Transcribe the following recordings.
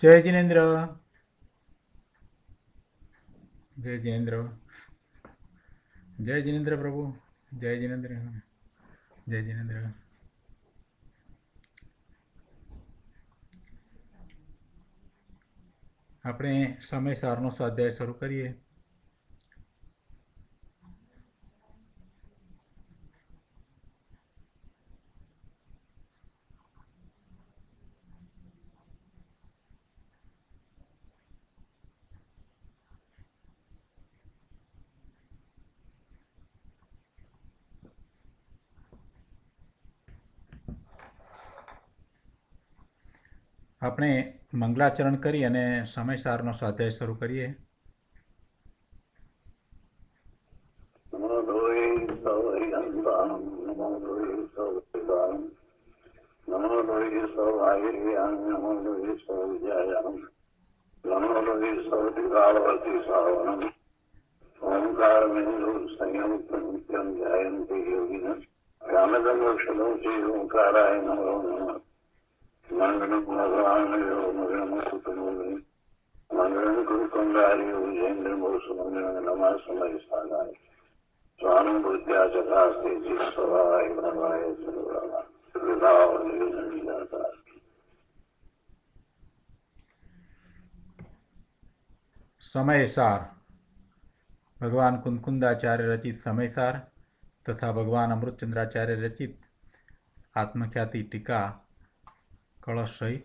જય જિનેન્દ્ર. જય જિનેન્દ્ર. જય જિનેન્દ્ર પ્રભુ. જય જિનેન્દ્ર. જય જિનેન્દ્ર. આપણે સમયસારનો સ્વાધ્યાય શરૂ કરીએ. આપણે મંગલાચરણ કરી અને સમયસારનો સ્વાધ્યાય શરૂ કરીએ. સમયસાર ભગવાન કુંદકુંદાચાર્ય રચિત સમયસાર તથા ભગવાન અમૃતચંદ્રાચાર્ય રચિત આત્મખ્યાતિ ટીકા કળશ સહિત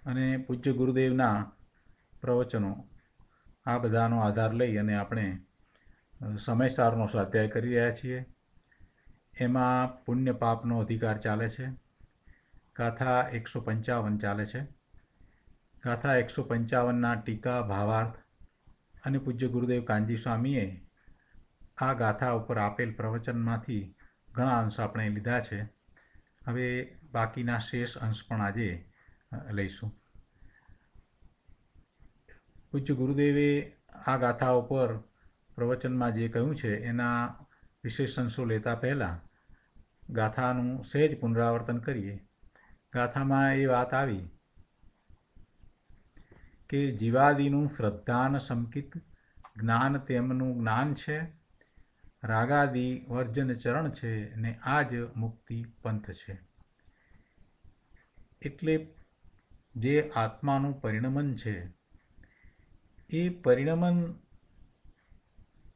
અને પૂજ્ય ગુરુદેવના પ્રવચનો આ બધાનો આધાર લઈ અને આપણે સમયસારનો સ્વાધ્યાય કરી રહ્યા છીએ. એમાં પુણ્ય પાપનો અધિકાર ચાલે છે. ગાથા 155 ચાલે છે. ગાથા 155ના ટીકા ભાવાર્થ અને પૂજ્ય ગુરુદેવ કાનજી સ્વામીએ આ ગાથા ઉપર આપેલ પ્રવચનમાંથી ઘણા અંશ આપણે લીધા છે. હવે બાકીના શેષ અંશ પણ આજે લઈશું. પૂજ્ય ગુરુદેવે આ ગાથા ઉપર પ્રવચનમાં જે કહ્યું છે એના વિશેષ અંશો લેતા પહેલાં ગાથાનું સહેજ પુનરાવર્તન કરીએ. ગાથામાં એ વાત આવી કે જીવાદિનું શ્રદ્ધાન સંકિત જ્ઞાન તેમનું જ્ઞાન છે, રાગાદિ વર્જન ચરણ છે ને આ જ મુક્તિ પંથ છે. એટલે જે આત્માનું પરિણમન છે એ પરિણમન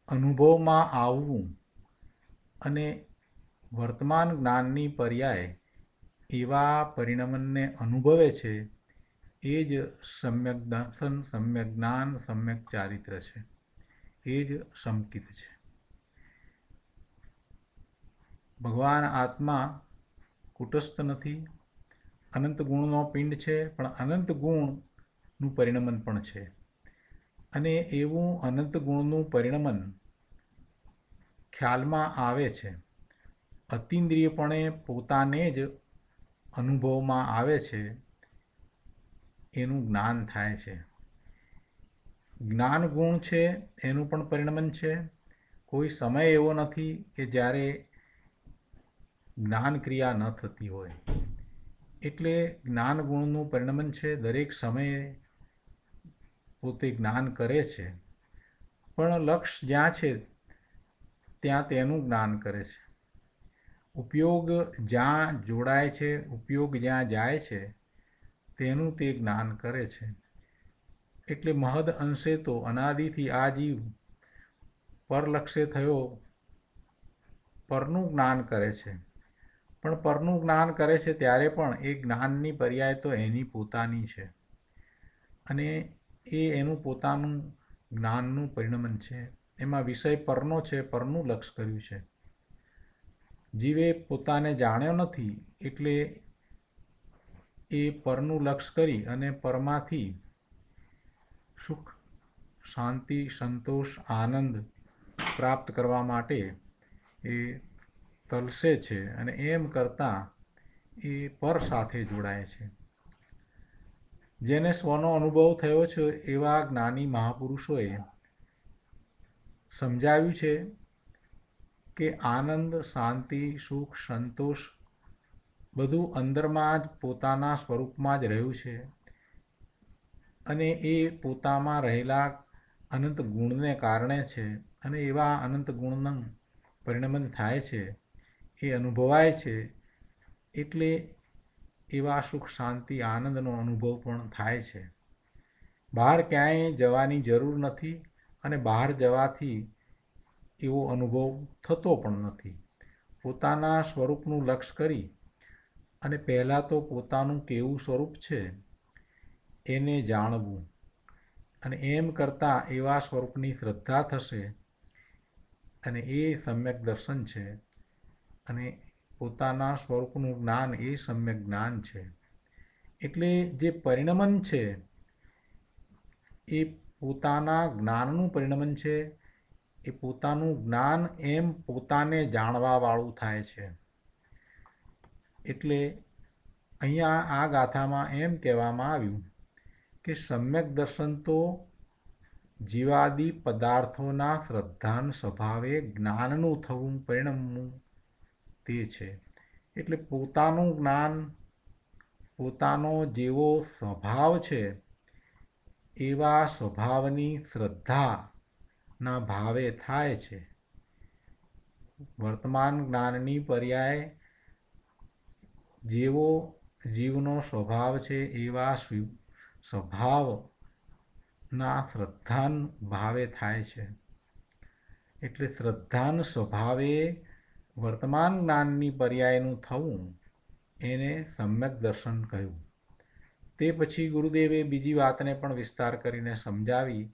અનુભવમાં આવવું અને વર્તમાન જ્ઞાનની પર્યાય એવા પરિણમનને અનુભવે છે એ જ સમ્યક દર્શન, સમ્યક જ્ઞાન, સમ્યક ચારિત્ર છે. એ જ સંકિત છે. ભગવાન આત્મા કુટસ્થ નથી, અનંત ગુણનો પિંડ છે, પણ અનંત ગુણનું પરિણમન પણ છે. અને એવું અનંત ગુણનું પરિણમન ખ્યાલમાં આવે છે. અતિન્દ્રિયપણે પોતાને જ અનુભવમાં આવે છે. એનું જ્ઞાન થાય છે. જ્ઞાન ગુણ છે એનું પણ પરિણમન છે. કોઈ સમય એવો નથી કે જ્યારે જ્ઞાન ક્રિયા ન થતી હોય. એટલે જ્ઞાન ગુણનું પરિણમન છે. દરેક સમયે પોતે જ્ઞાન કરે છે, પણ લક્ષ જ્યાં છે ત્યાં તેનું જ્ઞાન કરે છે. ઉપયોગ જ્યાં જોડાય છે, ઉપયોગ જ્યાં જાય છે તેનું તે જ્ઞાન કરે છે. એટલે મહદ અંશે તો અનાદિથી આ જીવ પરલક્ષે થયો પરનું જ્ઞાન કરે છે. પણ પરનું જ્ઞાન કરે છે ત્યારે પણ એ જ્ઞાનની પર્યાય તો એની પોતાની છે અને એ એનું પોતાનું જ્ઞાનનું પરિણમન છે. એમાં વિષય પરનો છે, પરનું લક્ષ કર્યું છે. જીવે પોતાને જાણ્યો નથી એટલે એ પરનું લક્ષ કરી અને પરમાંથી સુખ, શાંતિ, સંતોષ, આનંદ પ્રાપ્ત કરવા માટે એ તલસે છે અને એમ કરતાં એ પર સાથે જોડાય છે. જેને સ્વનો અનુભવ થયો છે એવા જ્ઞાની મહાપુરુષોએ સમજાવ્યું છે કે આનંદ, શાંતિ, સુખ, સંતોષ બધું અંદરમાં જ પોતાના સ્વરૂપમાં જ રહ્યું છે. અને એ પોતામાં રહેલા અનંત ગુણને કારણે છે અને એવા અનંત ગુણનું પરિણમન થાય છે, એ અનુભવાય છે. એટલે એવા સુખ શાંતિ આનંદનો અનુભવ પણ થાય છે. બહાર ક્યાંય જવાની જરૂર નથી અને બહાર જવાથી એવો અનુભવ થતો પણ નથી. પોતાના સ્વરૂપનું લક્ષ્ય કરી અને પહેલાં તો પોતાનું કેવું સ્વરૂપ છે એને જાણવું, અને એમ કરતાં એવા સ્વરૂપની શ્રદ્ધા થશે, અને એ સમ્યક દર્શન છે. અને પોતાના સ્વરૂપનું જ્ઞાન એ સમ્યક જ્ઞાન છે. એટલે જે પરિણમન છે એ પોતાના જ્ઞાનનું પરિણમન છે. એ પોતાનું જ્ઞાન એમ પોતાને જાણવાવાળું થાય છે. એટલે અહીંયા આ ગાથામાં એમ કહેવામાં આવ્યું કે સમ્યક દર્શન તો જીવાદી પદાર્થોના શ્રદ્ધાન સ્વભાવે જ્ઞાનનું થવું પરિણમવું તે છે. એટલે પોતાનું જ્ઞાન પોતાનો જેવો સ્વભાવ છે એવા સ્વભાવની શ્રદ્ધાના ભાવે થાય છે. વર્તમાન જ્ઞાનની પર્યાય જેવો જીવનો સ્વભાવ છે એવા સ્વભાવના શ્રદ્ધાન ભાવે થાય છે. એટલે શ્રદ્ધાન સ્વભાવે વર્તમાન જ્ઞાનની પર્યાયનું થવું એને સમ્યક દર્શન કહ્યું. તે પછી ગુરુદેવે બીજી વાતને પણ વિસ્તાર કરીને સમજાવી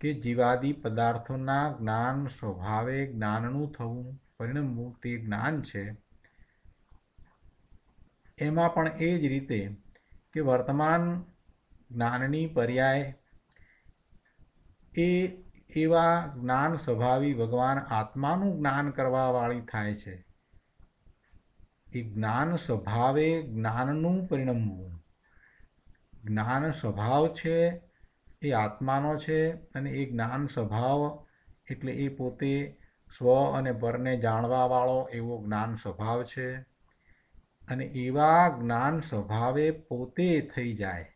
કે જીવાદી પદાર્થોના જ્ઞાન સ્વભાવે જ્ઞાનનું થવું પરિણમવું તે જ્ઞાન છે. એમાં પણ એ જ રીતે કે વર્તમાન જ્ઞાનની પર્યાય એ એવા જ્ઞાન સ્વભાવી ભગવાન આત્માનું જ્ઞાન કરવાવાળી થાય છે. એ જ્ઞાન સ્વભાવે જ્ઞાનનું પરિણમવું. જ્ઞાન સ્વભાવ છે એ આત્માનો છે, અને એ જ્ઞાન સ્વભાવ એટલે એ પોતે સ્વ અને પરને જાણવાવાળો એવો જ્ઞાન સ્વભાવ છે. અને એવા જ્ઞાન સ્વભાવે પોતે થઈ જાય.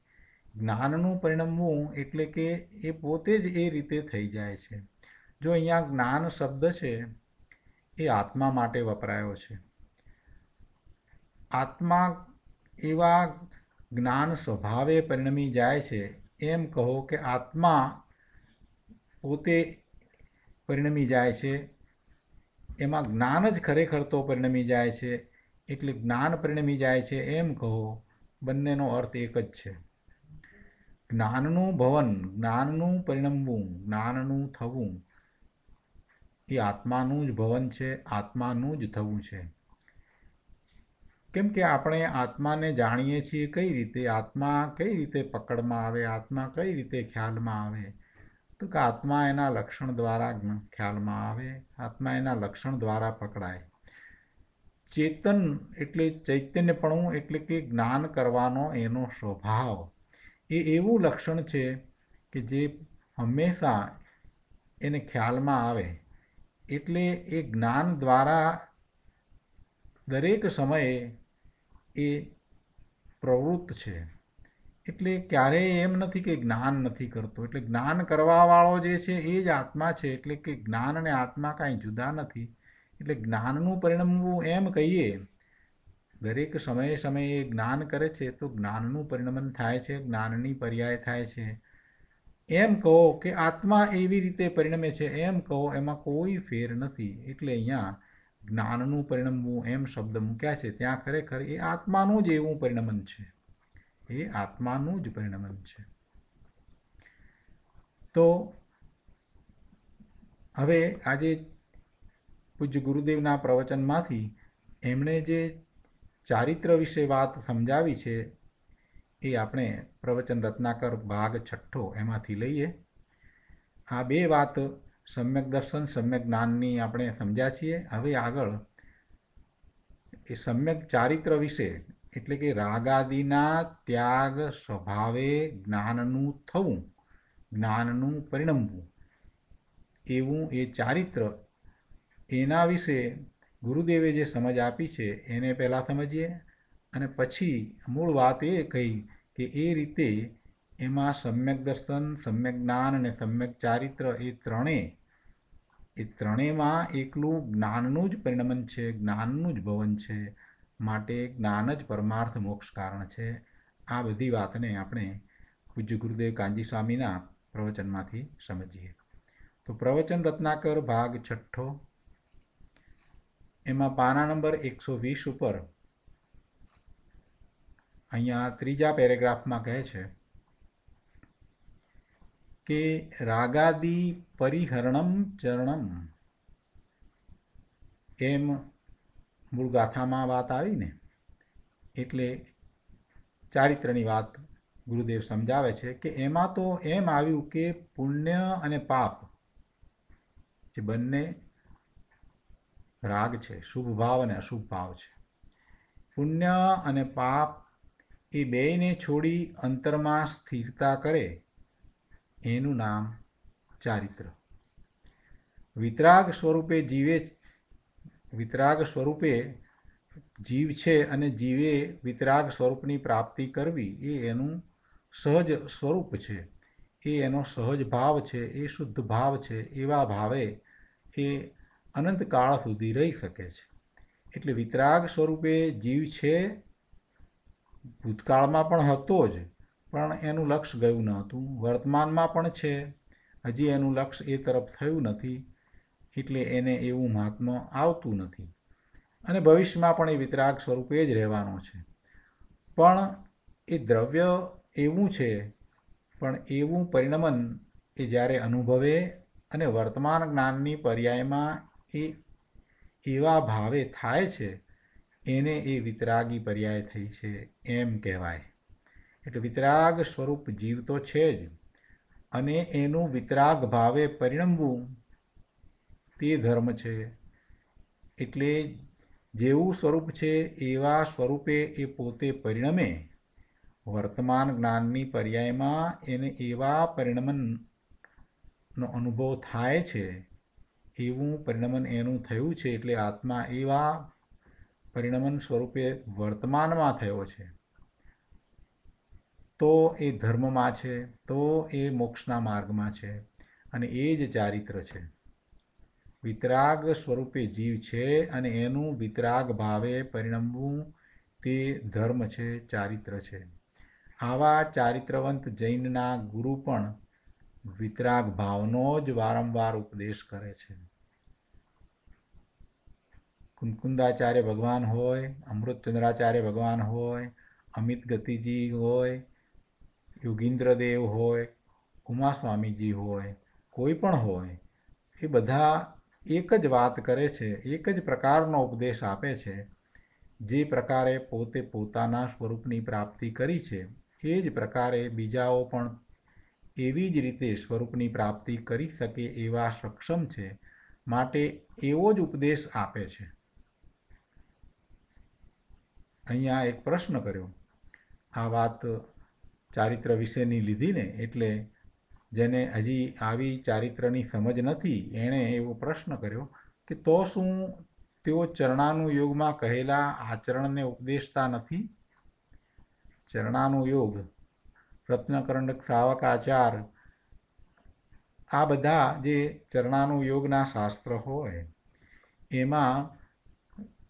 જ્ઞાનનું પરિણમવું એટલે કે એ પોતે જ એ રીતે થઈ જાય છે. જો અહીંયા જ્ઞાન શબ્દ છે એ આત્મા માટે વપરાયો છે. આત્મા એવા જ્ઞાન સ્વભાવે પરિણમી જાય છે. એમ કહો કે આત્મા પોતે પરિણમી જાય છે, એમાં જ્ઞાન જ ખરેખર તો પરિણમી જાય છે. એટલે જ્ઞાન પરિણમી જાય છે એમ કહો, બંનેનો અર્થ એક જ છે. જ્ઞાનનું ભવન, જ્ઞાનનું પરિણમવું, જ્ઞાનનું થવું એ આત્માનું જ ભવન છે, આત્માનું જ થવું છે. કેમ કે આપણે આત્માને જાણીએ છીએ કઈ રીતે, આત્મા કઈ રીતે પકડમાં આવે, આત્મા કઈ રીતે ખ્યાલમાં આવે, તો કે આત્મા એના લક્ષણ દ્વારા ખ્યાલમાં આવે, આત્મા એના લક્ષણ દ્વારા પકડાય. ચેતન એટલે ચૈતન્યપણું એટલે કે જ્ઞાન કરવાનો એનો સ્વભાવ એ એવું લક્ષણ છે કે જે હંમેશા એને ખ્યાલમાં આવે. એટલે એ જ્ઞાન દ્વારા દરેક સમયે એ પ્રવૃત્ત છે. એટલે ક્યારેય એમ નથી કે જ્ઞાન નથી કરતો. એટલે જ્ઞાન કરવાવાળો જે છે એ જ આત્મા છે. એટલે કે જ્ઞાન અને આત્મા કાંઈ જુદા નથી. એટલે જ્ઞાનનું પરિણમવું એમ કહીએ, દરેક સમયે સમયે જ્ઞાન કરે છે તો જ્ઞાનનું પરિણમન થાય છે, જ્ઞાનની પર્યાય થાય છે. એમ કહો કે આત્મા એવી રીતે પરિણમે છે એમ કહો, એમાં કોઈ ફેર નથી. એટલે અહીંયા જ્ઞાનનું પરિણમવું એમ શબ્દ મૂક્યા છે ત્યાં ખરેખર એ આત્માનું જ એવું પરિણમન છે. એ આત્માનું જ પરિણમન છે. તો હવે આજે પૂજ્ય ગુરુદેવના પ્રવચનમાંથી એમણે જે ચારિત્ર વિશે વાત સમજાવી છે એ આપણે પ્રવચન રત્નાકર ભાગ 6 એમાંથી લઈએ. આ બે વાત સમ્યક દર્શન સમ્યક જ્ઞાનની આપણે સમજ્યા છીએ. હવે આગળ એ સમ્યક ચારિત્ર વિશે એટલે કે રાગાદિના ત્યાગ સ્વભાવે જ્ઞાનનું થવું, જ્ઞાનનું પરિણમવું એવું એ ચારિત્ર, એના વિશે ગુરુદેવે જે સમજ આપી છે એને પહેલાં સમજીએ, અને પછી મૂળ વાત એ કહી કે એ રીતે એમાં સમ્યક દર્શન, સમ્યક જ્ઞાન અને સમ્યક ચારિત્ર એ ત્રણેયમાં એકલું જ્ઞાનનું જ પરિણમન છે, જ્ઞાનનું જ ભવન છે. માટે જ્ઞાન જ પરમાર્થ મોક્ષ કારણ છે. આ બધી વાતને આપણે પૂજ્ય ગુરુદેવ કાનજી સ્વામીના પ્રવચનમાંથી સમજીએ. તો પ્રવચન રત્નાકર ભાગ 6, એમાં પાના નંબર 120 ઉપર અહીંયા ત્રીજા પેરેગ્રાફમાં કહે છે કે રાગાદી પરિહરણમ ચરણમ, એમ મૂળ ગાથામાં વાત આવીને એટલે ચારિત્રની વાત ગુરુદેવ સમજાવે છે કે એમાં તો એમ આવ્યું કે પુણ્ય અને પાપ જે બંને રાગ છે, શુભ ભાવ અને અશુભ ભાવ છે. પુણ્ય અને પાપ એ બેયને છોડી અંતરમાં સ્થિરતા કરે એનું નામ ચારિત્ર. વિતરાગ સ્વરૂપે જીવ છે અને જીવે વિતરાગ સ્વરૂપની પ્રાપ્તિ કરવી એ એનું સહજ સ્વરૂપ છે, એ એનો સહજ ભાવ છે, એ શુદ્ધ ભાવ છે. એવા ભાવે એ અનંતકાળ સુધી રહી શકે છે. એટલે વિતરાગ સ્વરૂપે જીવ છે, ભૂતકાળમાં પણ હતો જ, પણ એનું લક્ષ ગયું ન હતું. વર્તમાનમાં પણ છે, હજી એનું લક્ષ એ તરફ થયું નથી, એટલે એને એવું મહાત્મ્ય આવતું નથી. અને ભવિષ્યમાં પણ એ વિતરાગ સ્વરૂપે જ રહેવાનો છે. પણ એ દ્રવ્ય એવું છે, પણ એવું પરિણમન એ જ્યારે અનુભવે અને વર્તમાન જ્ઞાનની પર્યાયમાં એ એવા ભાવે થાય છે, એને એ વિતરાગી પર્યાય થઈ છે એમ કહેવાય. એટલે વિતરાગ સ્વરૂપ જીવ તો છે જ, અને એનું વિતરાગ ભાવે પરિણમવું તે ધર્મ છે. એટલે જેવું સ્વરૂપ છે એવા સ્વરૂપે એ પોતે પરિણમે. વર્તમાન જ્ઞાનની પર્યાયમાં એને એવા પરિણમનનો અનુભવ થાય છે, એવું પરિણમન એનું થયું છે. એટલે આત્મા એવા પરિણમન સ્વરૂપે વર્તમાનમાં થયો છે, તો એ ધર્મમાં છે, તો એ મોક્ષના માર્ગમાં છે, અને એ જ ચારિત્ર છે. વિતરાગ સ્વરૂપે જીવ છે અને એનું વિતરાગ ભાવે પરિણમવું તે ધર્મ છે, ચારિત્ર છે. આવા ચારિત્રવંત જૈનના ગુરુ પણ વિતરાગ ભાવનો જ વારંવાર ઉપદેશ કરે છે. કુંકુંદાચાર્ય ભગવાન હોય, અમૃતચંદ્રાચાર્ય ભગવાન હોય, અમિત ગતિજી હોય, યોગીન્દ્રદેવ હોય, ઉમા સ્વામીજી હોય, કોઈ પણ હોય, એ બધા એક જ વાત કરે છે, એક જ પ્રકારનો ઉપદેશ આપે છે. જે પ્રકારે પોતે પોતાના સ્વરૂપની પ્રાપ્તિ કરી છે, એ જ પ્રકારે બીજાઓ પણ એવી જ રીતે સ્વરૂપની પ્રાપ્તિ કરી શકે એવા સક્ષમ છે. માટે એવો જ ઉપદેશ આપે છે. અહીંયા એક પ્રશ્ન કર્યો, આ વાત ચારિત્ર વિશેની લીધીને, એટલે જેને હજી આવી ચારિત્રની સમજ નથી એણે એવો પ્રશ્ન કર્યો કે તો શું તેઓ ચરણાનુયોગમાં કહેલા આચરણને ઉપદેશતા નથી? ચરણાનુયોગ, રત્નકરંડક શ્રાવકાચાર, આ બધા જે ચરણાનુયોગના શાસ્ત્ર હોય એમાં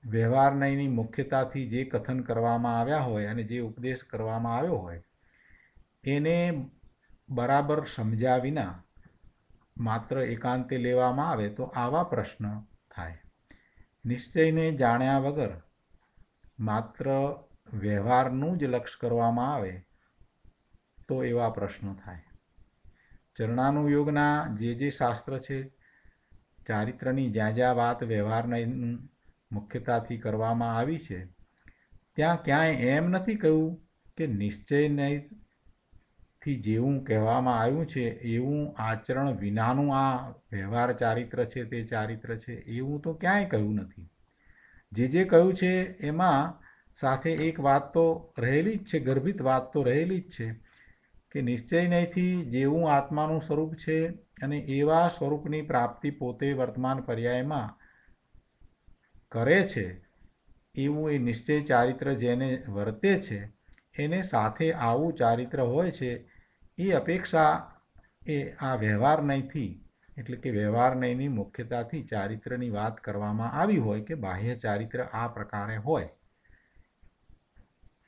વ્યવહારની મુખ્યતાથી જે કથન કરવામાં આવ્યા હોય અને જે ઉપદેશ કરવામાં આવ્યો હોય એને બરાબર સમજ્યા વિના માત્ર એકાંતે લેવામાં આવે તો આવા પ્રશ્ન થાય. નિશ્ચયને જાણ્યા વગર માત્ર વ્યવહારનું જ લક્ષ્ય કરવામાં આવે તો એવા પ્રશ્નો થાય. ચરણાનુયોગના જે શાસ્ત્ર છે, ચારિત્રની જ્યાં જ્યાં વાત વ્યવહારની મુખ્યતાથી કરવામાં આવી છે, ત્યાં ક્યાંય એમ નથી કહ્યું કે નિશ્ચયથી જેવું કહેવામાં આવ્યું છે એવું આચરણ વિનાનું આ વ્યવહાર ચારિત્ર છે, તે ચારિત્ર છે, એવું તો ક્યાંય કહ્યું નથી. જે કહ્યું છે એમાં સાથે એક વાત તો રહેલી જ છે, ગર્ભિત વાત તો રહેલી જ છે કે નિશ્ચય નહીંથી જેવું આત્માનું સ્વરૂપ છે અને એવા સ્વરૂપની પ્રાપ્તિ પોતે વર્તમાન પર્યાયમાં કરે છે, એવું એ નિશ્ચય ચારિત્ર જેને વર્તે છે એને સાથે આવું ચારિત્ર હોય છે એ અપેક્ષા એ આ વ્યવહાર નહીંથી એટલે કે વ્યવહાર નહીંની મુખ્યતાથી ચારિત્રની વાત કરવામાં આવી હોય કે બાહ્ય ચારિત્ર આ પ્રકારે હોય,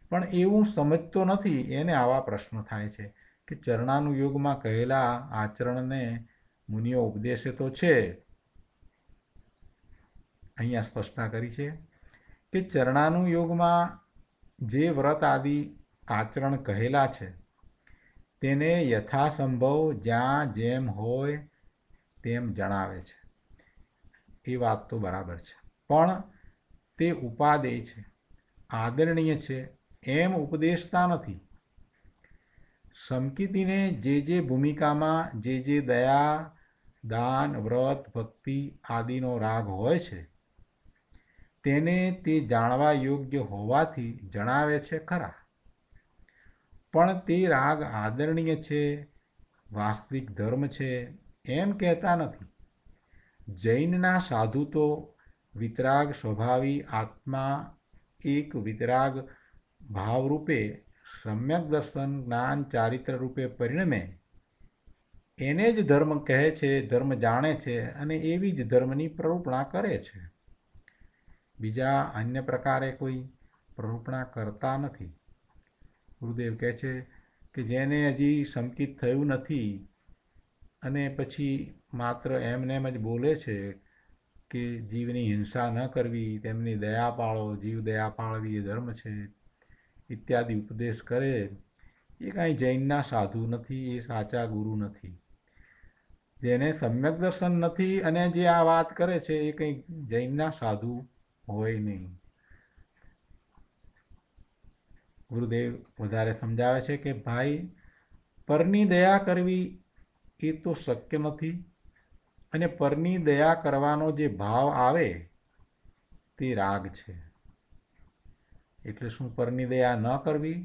પણ એવું સમજતો નથી. એને આવા પ્રશ્નો થાય છે કે ચરણાનુયોગમાં કહેલા આચરણને મુનિઓ ઉપદેશે તો છે. અહીંયા સ્પષ્ટતા કરી છે કે ચરણાનુયોગમાં જે વ્રત આદિ આચરણ કહેલા છે તેને યથાસંભવ જ્યાં જેમ હોય તેમ જણાવે છે. એ વાત તો બરાબર છે, પણ તે ઉપાદેય છે, આદરણીય છે એમ ઉપદેશતા નથી. સમકીતીને જે ભૂમિકામાં જે દયા, દાન, વ્રત, ભક્તિ આદિનો રાગ હોય છે તેને તે જાણવા યોગ્ય હોવાથી જણાવે છે ખરા, પણ તે રાગ આદરણીય છે, વાસ્તવિક ધર્મ છે એમ કહેતા નથી. જૈનના સાધુ તો વિતરાગ સ્વભાવી આત્મા એક વિતરાગ ભાવરૂપે સમ્યક દર્શન જ્ઞાન ચારિત્ર રૂપે પરિણમે એને જ ધર્મ કહે છે, ધર્મ જાણે છે અને એવી જ ધર્મની પ્રરૂપણા કરે છે. બીજા અન્ય પ્રકારે કોઈ પ્રરૂપણા કરતા નથી. ગુરુદેવ કહે છે કે જેને હજી સંકિત થયું નથી અને પછી માત્ર એમને એમ જ બોલે છે કે જીવની હિંસા ન કરવી, તેમની દયા પાળો, જીવ દયા પાળવી એ ધર્મ છે ઇત્યાદિ ઉપદેશ કરે, એ કાંઈ જૈનના સાધુ નથી, એ સાચા ગુરુ નથી. જેને સમ્યક દર્શન નથી અને જે આ વાત કરે છે એ કંઈ જૈનના સાધુ હોય નહીં. ગુરુદેવ વધારે સમજાવે છે કે ભાઈ, પરની દયા કરવી એ તો શક્ય નથી, અને પરની દયા કરવાનો જે ભાવ આવે તે રાગ છે. એટલે શું પરની દયા ન કરવી?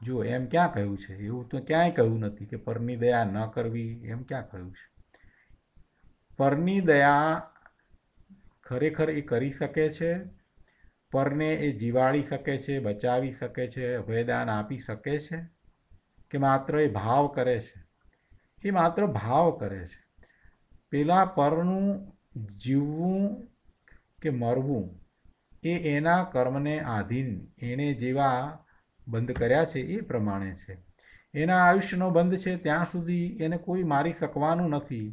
જો એમ ક્યાં કહ્યું છે? એવું તો ક્યાંય કહ્યું નથી કે પરની દયા ન કરવી, એમ ક્યાં કહ્યું છે? પરની દયા ખરેખર એ કરી શકે છે, પરને એ જીવાડી શકે છે, બચાવી શકે છે, અભયદાન આપી શકે છે, કે માત્ર એ ભાવ કરે છે? એ માત્ર ભાવ કરે છે. પેલા પરનું જીવવું કે મરવું એ એના કર્મને આધીન એણે જેવા બંધ કર્યા છે એ પ્રમાણે છે. એના આયુષ્યનો બંધ છે ત્યાં સુધી એને કોઈ મારી શકવાનું નથી,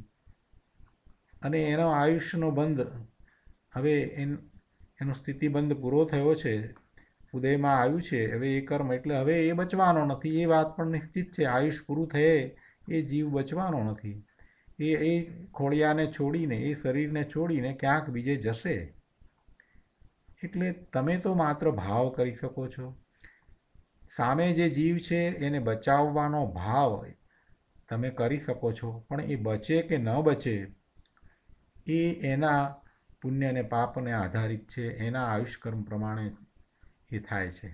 અને એનો આયુષ્યનો બંધ હવે એનો સ્થિતિબંધ પૂરો થયો છે, ઉદયમાં આવ્યું છે, હવે એ કર્મ એટલે હવે એ બચવાનો નથી. એ વાત પણ નિશ્ચિત છે, આયુષ પૂરું થયે એ જીવ બચવાનો નથી. એ ખોળિયાને છોડીને, એ શરીરને છોડીને ક્યાંક બીજે જશે. એટલે તમે તો માત્ર ભાવ કરી શકો છો. સામે જે જીવ છે એને બચાવવાનો ભાવ તમે કરી શકો છો, પણ એ બચે કે ન બચે એ એના પુણ્ય અને પાપને આધારિત છે, એના આયુષ્કર્મ પ્રમાણે એ થાય છે.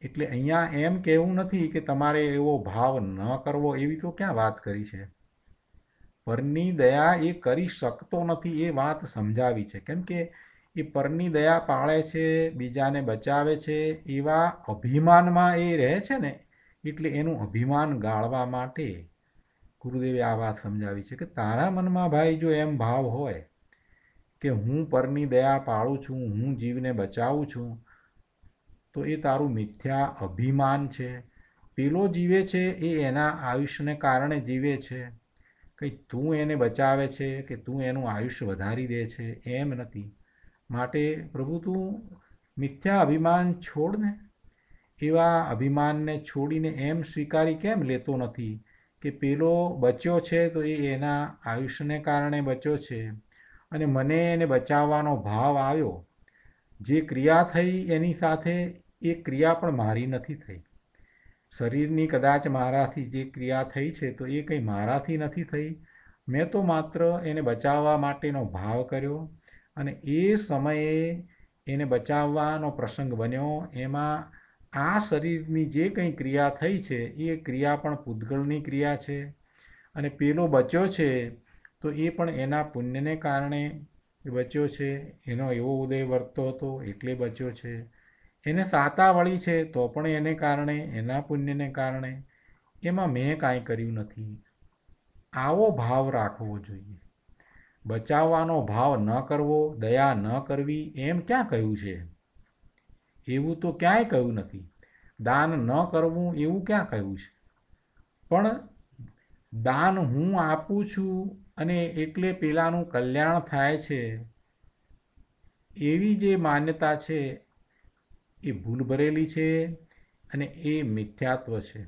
એટલે અહીંયા એમ કહેવું નથી કે તમારે એવો ભાવ ન કરવો, એવી તો ક્યાં વાત કરી છે. પરની દયા એ કરી શકતો નથી એ વાત સમજાવી છે. કેમ કે એ પરની દયા પાળે છે, બીજાને બચાવે છે, એવા અભિમાનમાં એ રહે છે ને, એટલે એનું અભિમાન ગાળવા માટે ગુરુદેવે આ વાત સમજાવી છે કે તારા મનમાં ભાઈ જો એમ ભાવ હોય કે હું પરની દયા પાળું છું, હું જીવને બચાવું છું, તો એ તારું મિથ્યા અભિમાન છે. પેલો જીવે છે એ એના આયુષ્યને કારણે જીવે છે, કંઈ તું એને બચાવે છે કે તું એનું આયુષ્ય વધારી દે છે એમ નથી. માટે પ્રભુ તું મિથ્યા અભિમાન છોડ ને. એવા અભિમાનને છોડીને એમ સ્વીકારી કેમ લેતો નથી કે પેલો બચ્યો છે તો એ એના આયુષ્યને કારણે બચ્યો છે, અને મને એને બચાવવાનો ભાવ આવ્યો, જે ક્રિયા થઈ એની સાથે એ ક્રિયા પણ મારી નથી થઈ. શરીરની કદાચ મારાથી જે ક્રિયા થઈ છે તો એ કંઈ મારાથી નથી થઈ. મેં તો માત્ર એને બચાવવા માટેનો ભાવ કર્યો, અને એ સમયે એને બચાવવાનો પ્રસંગ બન્યો. એમાં આ શરીરની જે કંઈ ક્રિયા થઈ છે એ ક્રિયા પણ પૂતગલની ક્રિયા છે, અને પેલો બચ્યો છે તો એ પણ એના પુણ્યને કારણે બચ્યો છે. એનો એવો ઉદય વર્તતો હતો એટલે બચ્યો છે. એને સાતા વળી છે તો પણ એને કારણે, એના પુણ્યને કારણે. એમાં મેં કાંઈ કર્યું નથી, આવો ભાવ રાખવો જોઈએ. બચાવવાનો ભાવ ન કરવો, દયા ન કરવી એમ ક્યાં કહ્યું છે? એવું તો ક્યાંય કહ્યું નથી. દાન ન કરવું એવું ક્યાં કહ્યું છે? પણ દાન હું આપું છું અને એટલે પેલાનું કલ્યાણ થાય છે, એવી જે માન્યતા છે એ ભૂલ ભરેલી છે અને એ મિથ્યાત્વ છે.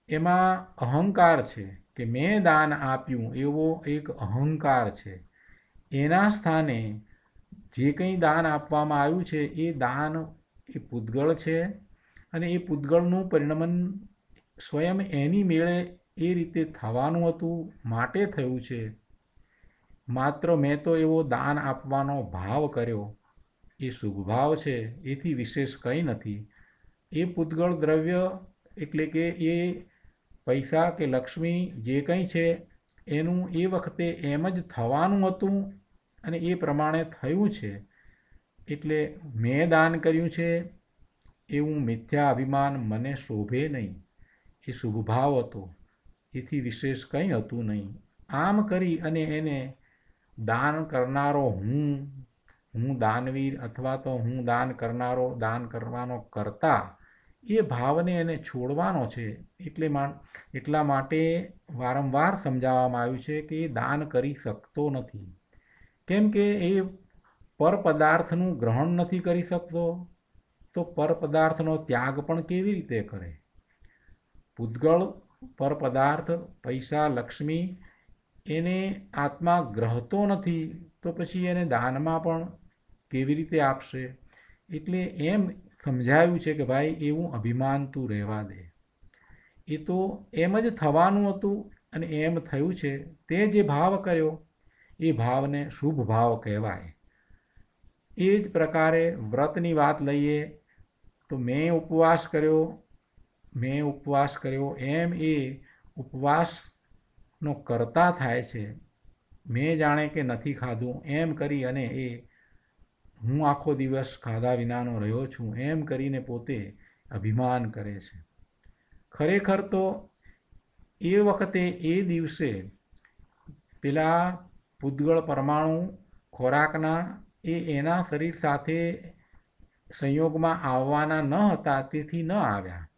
એમાં અહંકાર છે કે મેં દાન આપ્યું એવો એક અહંકાર છે. એના સ્થાને જે કંઈ દાન આપવામાં આવ્યું છે એ દાન એ પૂતગળ છે અને એ પૂતગળનું પરિણમન સ્વયં એની મેળે એ રીતે થવાનું હતું માટે થયું છે. માત્ર મેં તો એવો દાન આપવાનો ભાવ કર્યો, એ શુભ ભાવ છે, એથી વિશેષ કંઈ નથી. એ પૂતગળ દ્રવ્ય એટલે કે એ પૈસા કે લક્ષ્મી જે કંઈ છે એનું એ વખતે એમ જ થવાનું હતું અને એ પ્રમાણે થયું છે. એટલે મેં દાન કર્યું છે એવું મિથ્યા અભિમાન મને શોભે નહીં. એ શુભ ભાવ હતો, એથી વિશેષ કંઈ હતું નહીં. આમ કરી અને એને દાન કરનારો હું દાનવીર અથવા તો હું દાન કરનારો, દાન કરવાનો કરતા, એ ભાવને એને છોડવાનો છે. એટલા માટે વારંવાર સમજાવવામાં આવ્યું છે કે એ દાન કરી શકતો નથી. કેમ કે એ પરપદાર્થનું ગ્રહણ નથી કરી શકતો, તો પરપદાર્થનો ત્યાગ પણ કેવી રીતે કરે? પૂતગળ, પરપદાર્થ, પૈસા, લક્ષ્મી એને આત્મા ગ્રહતો નથી, તો પછી એને દાનમાં પણ કેવી રીતે આપશે? એટલે એમ સમજાયું છે કે ભાઈ એવું અભિમાન તું રહેવા દે. એ તો એમ જ થવાનું હતું અને એમ થયું છે. તે જે ભાવ કર્યો એ ભાવને શુભ ભાવ કહેવાય. એ જ પ્રકારે વ્રતની વાત લઈએ તો મેં ઉપવાસ કર્યો એમ એ ઉપવાસનો કરતા થાય છે. મેં જાણે કે નથી ખાધું એમ કરી અને એ હું આખો દિવસ ખાધા વિનાનો રહ્યો છું એમ કરીને પોતે અભિમાન કરે છે. ખરેખર તો એ વખતે એ દિવસે પેલા પૂતગળ પરમાણુ ખોરાકના એ એના શરીર સાથે સંયોગમાં આવવાના ન હતા, તેથી ન આવ્યા.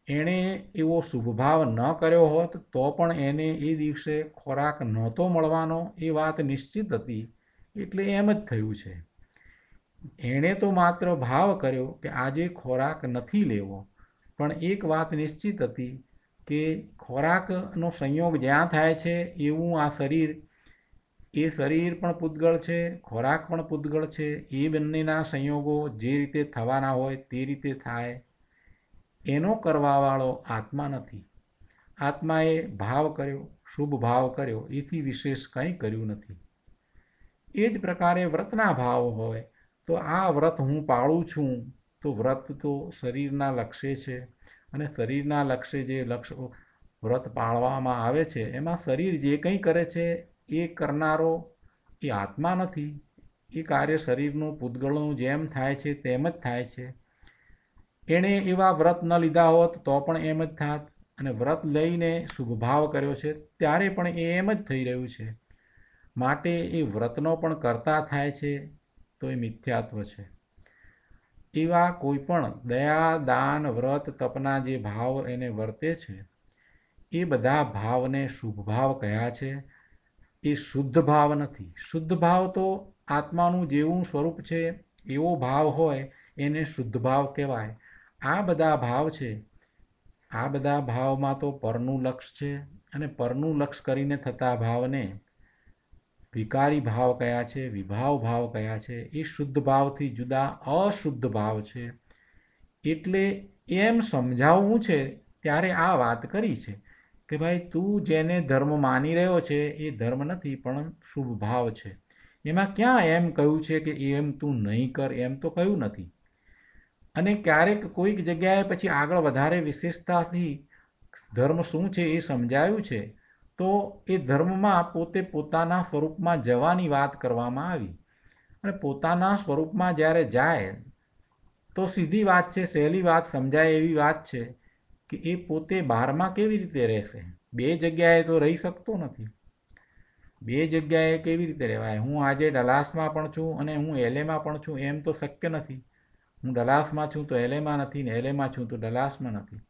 એણે એવો શુભભાવ ન કર્યો હોત તો પણ એને એ દિવસે ખોરાક નહોતો મળવાનો, એ વાત નિશ્ચિત હતી. એટલે એમ જ થયું છે. એણે તો માત્ર ભાવ કર્યો કે આજે ખોરાક નથી લેવો, પણ એક વાત નિશ્ચિત હતી કે ખોરાકનો સંયોગ જ્યાં થાય છે એવું આ શરીર, એ શરીર પણ પૂતગળ છે, ખોરાક પણ પૂતગળ છે. એ બંનેના સંયોગો જે રીતે થવાના હોય તે રીતે થાય. એનો કરવાવાળો આત્મા નથી. આત્માએ ભાવ કર્યો, શુભ ભાવ કર્યો, એથી વિશેષ કંઈ કર્યું નથી. એ જ પ્રકારે વ્રતના ભાવ હોય તો આ વ્રત હું પાળું છું, તો વ્રત તો શરીરના લક્ષ્ય છે અને શરીરના લક્ષ્ય જે વ્રત પાળવામાં આવે છે એમાં શરીર જે કંઈ કરે છે એ કરનારો એ આત્મા નથી. એ કાર્ય શરીરનું પૂતગળનું જેમ થાય છે તેમ જ થાય છે. એણે એવા વ્રત ન લીધા હોત તો પણ એમ જ થાત, અને વ્રત લઈને શુભભાવ કર્યો છે ત્યારે પણ એ એમ જ થઈ રહ્યું છે. માટે એ વ્રતનો પણ કરતા થાય છે તો એ મિથ્યાત્વ છે. એવા કોઈ પણ દયા, દાન, વ્રત, તપના જે ભાવ એને વર્તે છે એ બધા ભાવને શુભ ભાવ કહ્યા છે. એ શુદ્ધ ભાવ નથી. શુદ્ધ ભાવ તો આત્માનું જેવું સ્વરૂપ છે એવો ભાવ હોય એને શુદ્ધ ભાવ કહેવાય. આ બધા ભાવ છે, આ બધા ભાવમાં તો પરનું લક્ષ છે અને પરનું લક્ષ કરીને થતા ભાવને વિકારી ભાવ કયા છે, વિભાવ ભાવ કયા છે. એ શુદ્ધ ભાવથી જુદા અશુદ્ધ ભાવ છે. એટલે એમ સમજાવવું છે ત્યારે આ વાત કરી છે કે ભાઈ તું જેને ધર્મ માની રહ્યો છે એ ધર્મ નથી પણ શુભ ભાવ છે. એમાં ક્યાં એમ કહ્યું છે કે એમ તું નહીં કર, એમ તો કહ્યું નથી. અને ક્યારેક કોઈક જગ્યાએ પછી આગળ વધારે વિશેષતાથી ધર્મ શું છે એ સમજાયું છે, તો એ ધર્મમાં પોતે પોતાના સ્વરૂપમાં જવાની વાત કરવામાં આવી. અને પોતાના સ્વરૂપમાં જ્યારે જાય તો સીધી વાત છે, સહેલી વાત, સમજાય એવી વાત છે કે એ પોતે બહારમાં કેવી રીતે રહેશે? બે જગ્યાએ તો રહી શકતો નથી. બે જગ્યાએ કેવી રીતે રહેવાય? હું આજે ડલાસમાં પણ છું અને હું એલેમાં પણ છું, એમ તો શક્ય નથી. હું ડલાસમાં છું તો એલેમાં નથી, ને એલેમાં છું તો ડલાસમાં નથી.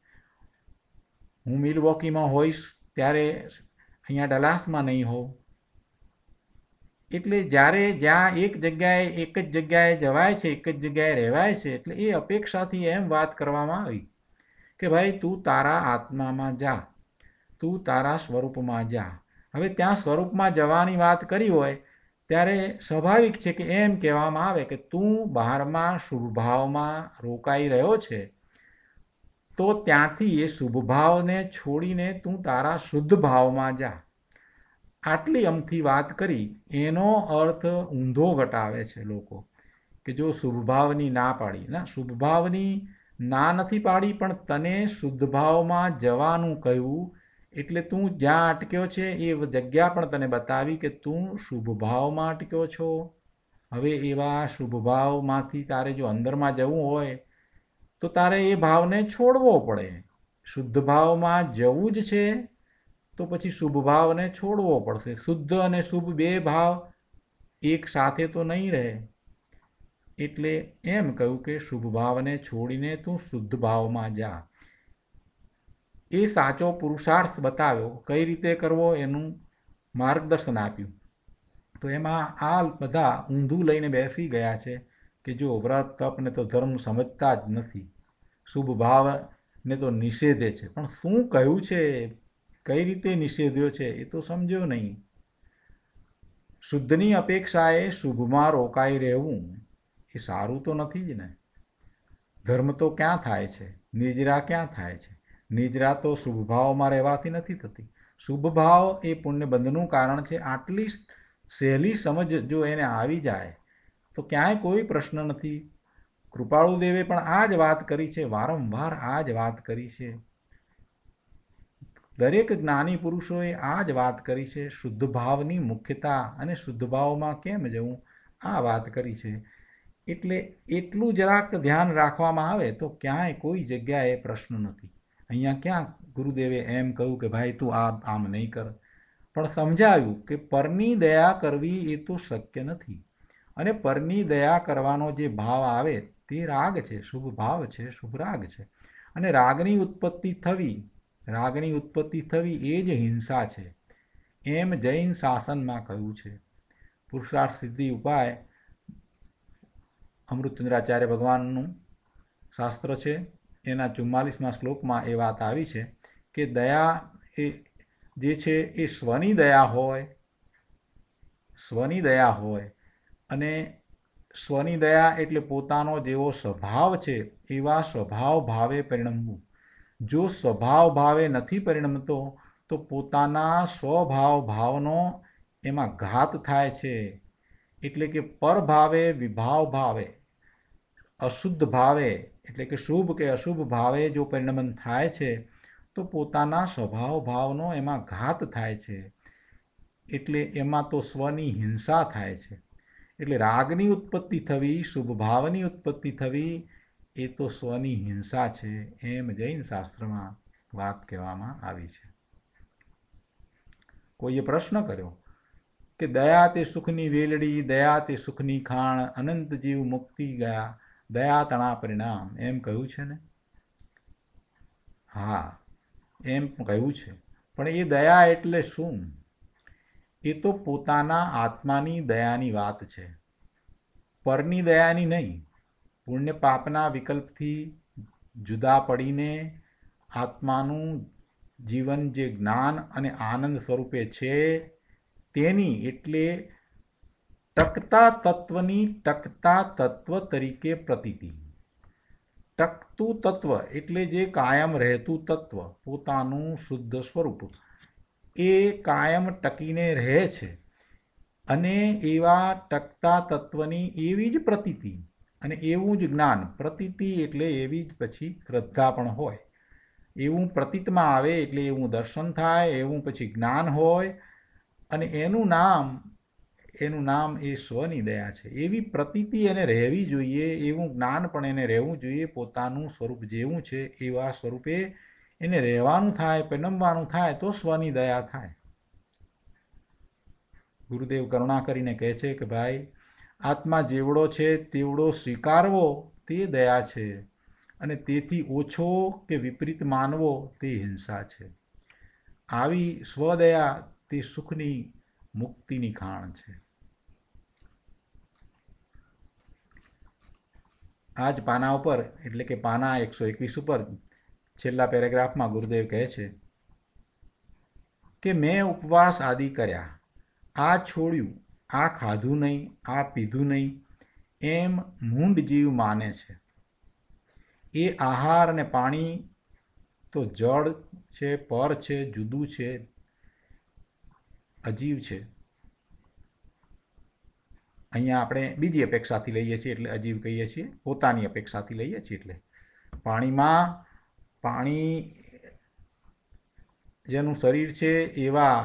હું મિલવોકીમાં હોઈશ ત્યારે અહીંયા ડલાસમાં નહીં હોઉં. એટલે જ્યારે જ્યાં એક જગ્યાએ એક જ જગ્યાએ જવાય છે, એક જ જગ્યાએ રહેવાય છે, એટલે એ અપેક્ષાથી એમ વાત કરવામાં આવી કે ભાઈ તું તારા આત્મામાં જા, તું તારા સ્વરૂપમાં જા. હવે ત્યાં સ્વરૂપમાં જવાની વાત કરી હોય ત્યારે સ્વાભાવિક છે કે એમ કહેવામાં આવે કે તું બહારમાં શુભભાવમાં રોકાઈ રહ્યો છે, તો ત્યાંથી એ શુભભાવને છોડીને તું તારા શુદ્ધ ભાવમાં જા. આટલી અમથી વાત કરી એનો અર્થ ઊંધો ઘટાવે છે લોકો કે જો શુભભાવની ના પાડી. ના, શુભભાવની ના નથી પાડી, પણ તને શુદ્ધ ભાવમાં જવાનું કહ્યું એટલે તું જ્યાં અટક્યો છે એ જગ્યા પણ તને બતાવી કે તું શુભ ભાવમાં અટક્યો છો. હવે એવા શુભ ભાવમાંથી તારે જો અંદરમાં જવું હોય તો તારે એ ભાવને છોડવો પડે. શુદ્ધ ભાવમાં જવું જ છે તો પછી શુભ ભાવને છોડવો પડશે. શુદ્ધ અને શુભ બે ભાવ એક સાથે તો નહીં રહે. એટલે એમ કહ્યું કે શુભ ભાવને છોડીને તું શુદ્ધ ભાવમાં જા. એ સાચો પુરુષાર્થ બતાવ્યો, કઈ રીતે કરવો એનું માર્ગદર્શન આપ્યું. તો એમાં આ બધા ઊંધું લઈને બેસી ગયા છે કે જો વ્રત તપને તો ધર્મ સમજતા જ નથી, શુભ ભાવને તો નિષેધે છે. પણ શું કહ્યું છે, કઈ રીતે નિષેધ્યો છે એ તો સમજ્યો નહીં. શુદ્ધની અપેક્ષાએ શુભમાં રોકાઈ રહેવું એ સારું તો નથી જ ને. ધર્મ તો ક્યાં થાય છે? નિજરા ક્યાં થાય છે? નિજરા તો શુભ ભાવમાં રહેવાથી નથી થતી. શુભ ભાવ એ પુણ્યબંધનું કારણ છે. આટલી સહેલી સમજ જો એને આવી જાય તો ક્યાંય કોઈ પ્રશ્ન નથી. કૃપાળુદેવે પણ આ જ વાત કરી છે, વારંવાર આ જ વાત કરી છે. દરેક જ્ઞાની પુરુષોએ આ જ વાત કરી છે. શુદ્ધ ભાવની મુખ્યતા અને શુદ્ધ ભાવમાં કેમ જવું આ વાત કરી છે. એટલે એટલું જરાક ધ્યાન રાખવામાં આવે તો ક્યાંય કોઈ જગ્યાએ પ્રશ્ન નથી. અહીંયા ક્યાં ગુરુદેવે એમ કહ્યું કે ભાઈ તું આમ નહીં કર, પણ સમજાવ્યું કે પરની દયા કરવી એ તો શક્ય નથી. અને પરની દયા કરવાનો જે ભાવ આવે તે રાગ છે, શુભ ભાવ છે, શુભ રાગ છે. અને રાગની ઉત્પત્તિ થવી એ જ હિંસા છે, એમ જૈન શાસનમાં કહ્યું છે. પુરુષાર્થ સિદ્ધિ ઉપાય અમૃતચંદ્રાચાર્ય ભગવાનનું શાસ્ત્ર છે, એના 44મા શ્લોકમાં એ વાત આવી છે કે દયા એ જે છે એ સ્વની દયા હોય અને સ્વની દયા એટલે પોતાનો જેવો સ્વભાવ છે એવા સ્વભાવ ભાવે પરિણમવું. જો સ્વભાવ ભાવે નથી પરિણમતો તો પોતાના સ્વભાવ ભાવનો એમાં ઘાત થાય છે. એટલે કે પરભાવે વિભાવ ભાવે, અશુદ્ધ ભાવે એટલે કે શુભ કે અશુભ ભાવે જો પરિણમન થાય છે તો પોતાના સ્વભાવ ભાવનો એમાં ઘાત થાય છે. એટલે એમાં તો સ્વની હિંસા થાય છે. એટલે રાગની ઉત્પત્તિ થવી, શુભ ભાવની ઉત્પત્તિ થવી એ તો સ્વની હિંસા છે, એમ જૈન શાસ્ત્રમાં વાત કહેવામાં આવી છે. કોઈએ પ્રશ્ન કર્યો કે દયા તે સુખની વેલડી, દયા તે સુખની ખાણ, અનંત જીવ મુક્તિ ગયા, દયા તણા પરિણામ, એમ કહ્યું છે ને? હા, એમ કહ્યું છે. પણ એ દયા એટલે શું? એ તો પોતાના આત્માની દયાની વાત છે, પરની દયાની નહીં. પુણ્ય પાપના વિકલ્પથી જુદા પડીને આત્માનું જીવન જે જ્ઞાન અને આનંદ સ્વરૂપે છે તેની, એટલે ટકતા તત્વની ટકતા તત્વ તરીકે પ્રતીતિ. ટકતું તત્વ એટલે જે કાયમ રહેતું તત્વ, પોતાનું શુદ્ધ સ્વરૂપ, એ કાયમ ટકીને રહે છે. અને એવા ટકતા તત્વની એવી જ પ્રતીતિ અને એવું જ જ્ઞાન. પ્રતીતિ એટલે એવી જ પછી શ્રદ્ધા પણ હોય. એવું પ્રતીતમાં આવે એટલે એવું દર્શન થાય, એવું પછી જ્ઞાન હોય અને એનું નામ એ સ્વની દયા છે. એવી પ્રતીતિ એને રહેવી જોઈએ, એવું જ્ઞાન પણ એને રહેવું જોઈએ. પોતાનું સ્વરૂપ જેવું છે એવા સ્વરૂપે એને રહેવાનું થાય, પરિણમવાનું થાય તો સ્વની દયા થાય. ગુરુદેવ કરુણા કરીને કહે છે કે ભાઈ, આત્મા જેવડો છે તેવડો સ્વીકારવો તે દયા છે, અને તેથી ઓછો કે વિપરીત માનવો તે હિંસા છે. આવી સ્વદયા તે સુખની મુક્તિની ખાણ છે. આ જ પાના ઉપર, એટલે કે પાના 121 ઉપર છેલ્લા પેરેગ્રાફમાં ગુરુદેવ કહે છે કે મેં ઉપવાસ આદિ કર્યા, આ છોડ્યું, આ ખાધું નહીં, આ પીધું નહીં, એમ મૂંઢ જીવ માને છે. એ આહાર અને પાણી તો જળ છે, પર છે, જુદું છે, અજીવ છે. અહીંયા આપણે બીજી અપેક્ષાથી લઈએ છીએ એટલે અજીવ કહીએ છીએ, પોતાની અપેક્ષાથી લઈએ છીએ. એટલે પાણી જેનું શરીર છે એવા